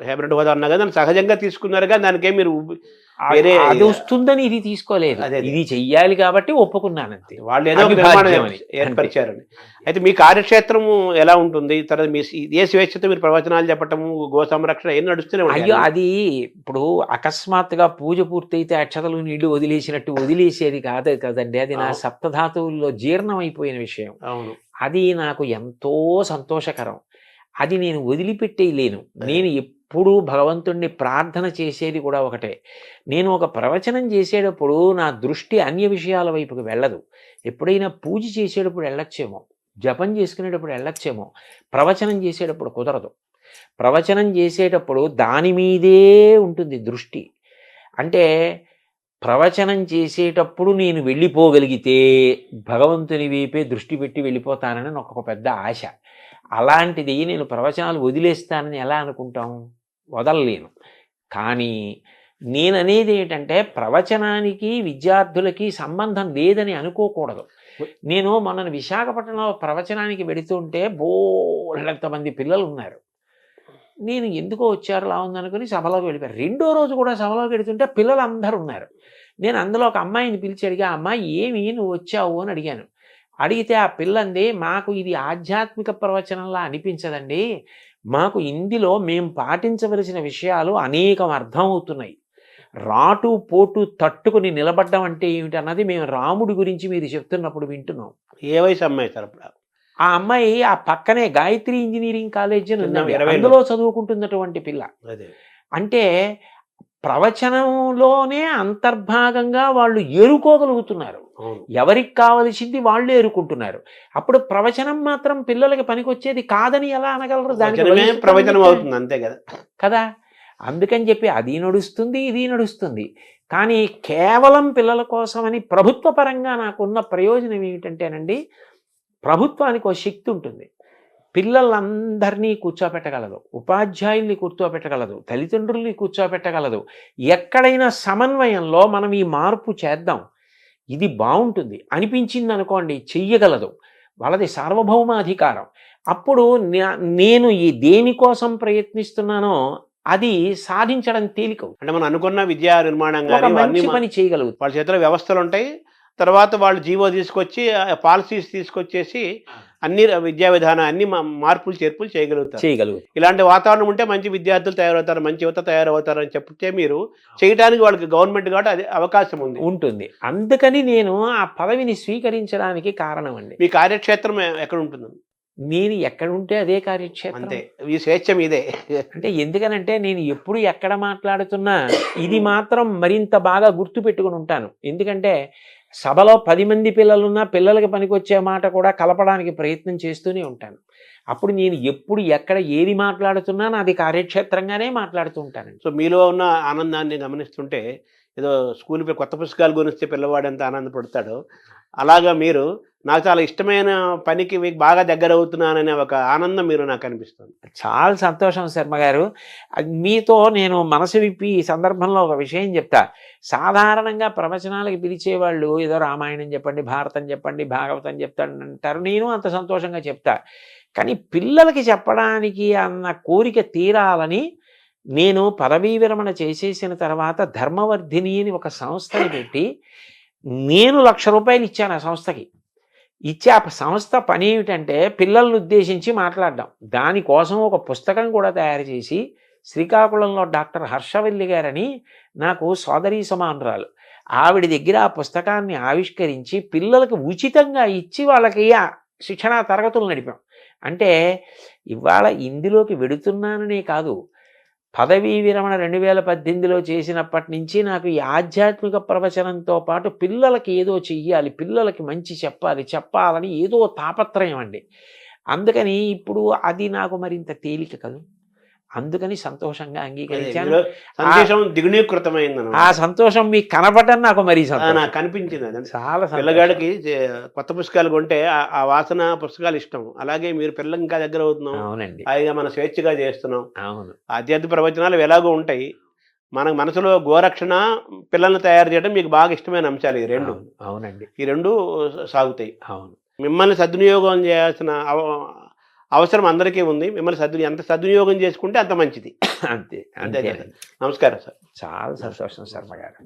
కేబినెట్ హోదా అన్నా కదా, దాన్ని సహజంగా తీసుకున్నారు. కానీ దానికే మీరు అది వస్తుందని ఇది తీసుకోలేదు. ఇది చెయ్యాలి కాబట్టి ఒప్పుకున్నానంతే. వాళ్ళు ఏదో ఏర్పరిచారని. అయితే మీ కార్యక్షేత్రము ఎలా ఉంటుంది? తర్వాత మీ ఏ స్వేచ్ఛతో మీరు ప్రవచనాలు చెప్పటము, గో సంరక్షణ ఏం నడుస్తూనే ఉంటాయి. అయ్యో, అది ఇప్పుడు అకస్మాత్తుగా పూజ పూర్తయితే అక్షతలు నీళ్లు వదిలేసినట్టు వదిలేసేది కాదు కదండి. అది నా సప్తధాతువుల్లో జీర్ణం అయిపోయిన విషయం. అవును, అది నాకు ఎంతో సంతోషకరం. అది నేను వదిలిపెట్టేయలేను. నేను ఎప్పుడూ భగవంతుణ్ణి ప్రార్థన చేసేది కూడా ఒకటే. నేను ఒక ప్రవచనం చేసేటప్పుడు నా దృష్టి అన్య విషయాల వైపుకి వెళ్ళదు. ఎప్పుడైనా పూజ చేసేటప్పుడు వెళ్ళొచ్చేమో, జపం చేసుకునేటప్పుడు వెళ్ళొచ్చేమో, ప్రవచనం చేసేటప్పుడు కుదరదు. ప్రవచనం చేసేటప్పుడు దాని మీదే ఉంటుంది దృష్టి. అంటే ప్రవచనం చేసేటప్పుడు నేను వెళ్ళిపోగలిగితే భగవంతుని వైపే దృష్టి పెట్టి వెళ్ళిపోతానని నాకు ఒక పెద్ద ఆశ. అలాంటిది నేను ప్రవచనాలు వదిలేస్తానని ఎలా అనుకుంటాం? వదలలేను. కానీ నేననేది ఏంటంటే ప్రవచనానికి విద్యార్థులకి సంబంధం లేదని అనుకోకూడదు. నేను మొన్న విశాఖపట్నంలో ప్రవచనానికి వెళుతుంటే బోలెంతమంది పిల్లలు ఉన్నారు. నేను ఎందుకో వచ్చారులా ఉందనుకుని సభలోకి వెళ్ళిపోయారు. రెండో రోజు కూడా సభలోకి వెళుతుంటే పిల్లలు అందరూ ఉన్నారు. నేను అందులో ఒక అమ్మాయిని పిలిచి అడిగా, అమ్మాయి ఏమి నువ్వు వచ్చావు అని అడిగాను. అడిగితే ఆ పిల్లంది, మాకు ఇది ఆధ్యాత్మిక ప్రవచనంలా అనిపించదండి, మాకు ఇందులో మేము పాటించవలసిన విషయాలు అనేకం అర్థమవుతున్నాయి. రాటు పోటు తట్టుకుని నిలబడ్డం అంటే ఏమిటి అన్నది మేము రాముడి గురించి మీరు చెప్తున్నప్పుడు వింటున్నాం. ఏ వయసు అమ్మాయి సార్? ఆ అమ్మాయి ఆ పక్కనే గాయత్రి ఇంజనీరింగ్ కాలేజ్ అందులో చదువుకుంటున్నటువంటి పిల్ల. అంటే ప్రవచనంలోనే అంతర్భాగంగా వాళ్ళు ఎరుకోగలుగుతున్నారు. ఎవరికి కావలసింది వాళ్ళు ఎరుకుంటున్నారు. అప్పుడు ప్రవచనం మాత్రం పిల్లలకి పనికొచ్చేది కాదని ఎలా అనగలరు? దానికి ప్రవచనం అవుతుంది అంతే కదా. అందుకని చెప్పి అది నడుస్తుంది, ఇది నడుస్తుంది. కానీ కేవలం పిల్లల కోసమని ప్రభుత్వ పరంగా నాకున్న ప్రయోజనం ఏమిటంటేనండి, ప్రభుత్వానికి ఒక శక్తి ఉంటుంది. పిల్లలందరినీ కూర్చోపెట్టగలదు, ఉపాధ్యాయుల్ని కూర్చోపెట్టగలదు, తల్లిదండ్రుల్ని కూర్చోపెట్టగలదు. ఎక్కడైనా సమన్వయంలో మనం ఈ మార్పు చేద్దాం, ఇది బాగుంటుంది అనిపించింది అనుకోండి, చెయ్యగలదు. వాళ్ళది సార్వభౌమాధికారం. అప్పుడు నేను ఈ దేనికోసం ప్రయత్నిస్తున్నానో అది సాధించడం తేలిక. అంటే మనం అనుకున్న విద్యా నిర్మాణం పని చేయగలదు. వాళ్ళ చేతిలో వ్యవస్థలు ఉంటాయి. తర్వాత వాళ్ళు జీవో తీసుకొచ్చి పాలసీస్ తీసుకొచ్చేసి అన్ని విద్యా విధానం అన్ని మార్పులు చేర్పులు చేయగలుగుతారు. ఇలాంటి వాతావరణం ఉంటే మంచి విద్యార్థులు తయారవుతారు, మంచి యువత తయారవుతారు అని చెప్తే మీరు చేయడానికి వాళ్ళకి గవర్నమెంట్ కాబట్టి అది అవకాశం ఉంటుంది. అందుకని నేను ఆ పదవిని స్వీకరించడానికి కారణం అండి. మీ కార్యక్షేత్రం ఎక్కడ ఉంటుంది? నేను ఎక్కడ ఉంటే అదే కార్యక్షేత్రం. అంతే, ఈ స్వేచ్ఛ మీదే. అంటే ఎందుకనంటే నేను ఎప్పుడు ఎక్కడ మాట్లాడుతున్నా ఇది మాత్రం మరింత బాగా గుర్తు పెట్టుకుని ఉంటాను. ఎందుకంటే సభలో 10 మంది పిల్లలున్నా పిల్లలకి పనికొచ్చే మాట కూడా కలపడానికి ప్రయత్నం చేస్తూనే ఉంటాను. అప్పుడు నేను ఎప్పుడు ఎక్కడ ఏది మాట్లాడుతున్నా నాది కార్యక్షేత్రంగానే మాట్లాడుతూ ఉంటాను. సో మీలో ఉన్న ఆనందాన్ని గమనిస్తుంటే ఏదో స్కూల్ కొత్త పుస్తకాలు గురిస్తే పిల్లవాడు ఎంత ఆనందపడతాడో అలాగా మీరు నాకు చాలా ఇష్టమైన పనికి మీకు బాగా దగ్గర అవుతున్నాననే ఒక ఆనందం మీరు నాకు అనిపిస్తుంది. చాలా సంతోషం శర్మ గారు. మీతో నేను మనసు విప్పి ఈ సందర్భంలో ఒక విషయం చెప్తా. సాధారణంగా ప్రవచనాలకి పిలిచేవాళ్ళు ఏదో రామాయణం చెప్పండి, భారతం చెప్పండి, భాగవతం చెప్తానంటారు. నేను అంత సంతోషంగా చెప్తా. కానీ పిల్లలకి చెప్పడానికి అన్న కోరిక తీరాలని నేను పదవీ విరమణ చేసేసిన తర్వాత ధర్మవర్ధిని అని ఒక సంస్థని పెట్టి నేను ₹1,00,000 ఇచ్చాను ఆ సంస్థకి. ఇచ్చే ఆ సంస్థ పని ఏమిటంటే పిల్లల్ని ఉద్దేశించి మాట్లాడడం. దానికోసం ఒక పుస్తకం కూడా తయారు చేసి శ్రీకాకుళంలో డాక్టర్ హర్షవల్లి గారని నాకు సోదరీ సమానురాలు, ఆవిడ దగ్గర ఆ పుస్తకాన్ని ఆవిష్కరించి పిల్లలకు ఉచితంగా ఇచ్చి వాళ్ళకి ఆ శిక్షణా తరగతులు నడిపాం. అంటే ఇవాళ ఇందులోకి వెడుతున్నాననే కాదు, పదవీ విరమణ 2018లో చేసినప్పటి నుంచి నాకు ఈ ఆధ్యాత్మిక ప్రవచనంతో పాటు పిల్లలకి ఏదో చెయ్యాలి, పిల్లలకి మంచి చెప్పాలని ఏదో తాపత్రయం అండి. అందుకని ఇప్పుడు అది నాకు మరింత తేలిక కదూ. అందుకని సంతోషంగా అంగీకరించాను. సంతోషం దిగునీకృతమైంది. ఆ సంతోషం మీకు కనపడడం నాకు మరీ నాకు కనిపించింది. అదండి చాలా పిల్లగాడికి కొత్త పుస్తకాలు కొంటే ఆ వాసన పుస్తకాలు ఇష్టం. అలాగే మీరు పిల్లలకి ఇంకా దగ్గర అవుతున్నాం. అవునండి, హాయిగా మనం స్వేచ్ఛగా చేస్తున్నాం. అవును. ఆధ్యాత్మిక ప్రవచనాలు ఎలాగో ఉంటాయి. మన మనసులో గోరక్షణ, పిల్లల్ని తయారు చేయడం మీకు బాగా ఇష్టమైన అంశాలు ఈ రెండు. అవునండి, ఈ రెండు సాగుతాయి. అవును. మిమ్మల్ని సద్వినియోగం చేయాల్సిన అవసరం అందరికీ ఉంది. మిమ్మల్ని ఎంత సద్వినియోగం చేసుకుంటే అంత మంచిది. అంతే అంతే. నమస్కారం సార్. చాలా సంతోషం శర్మ గారు.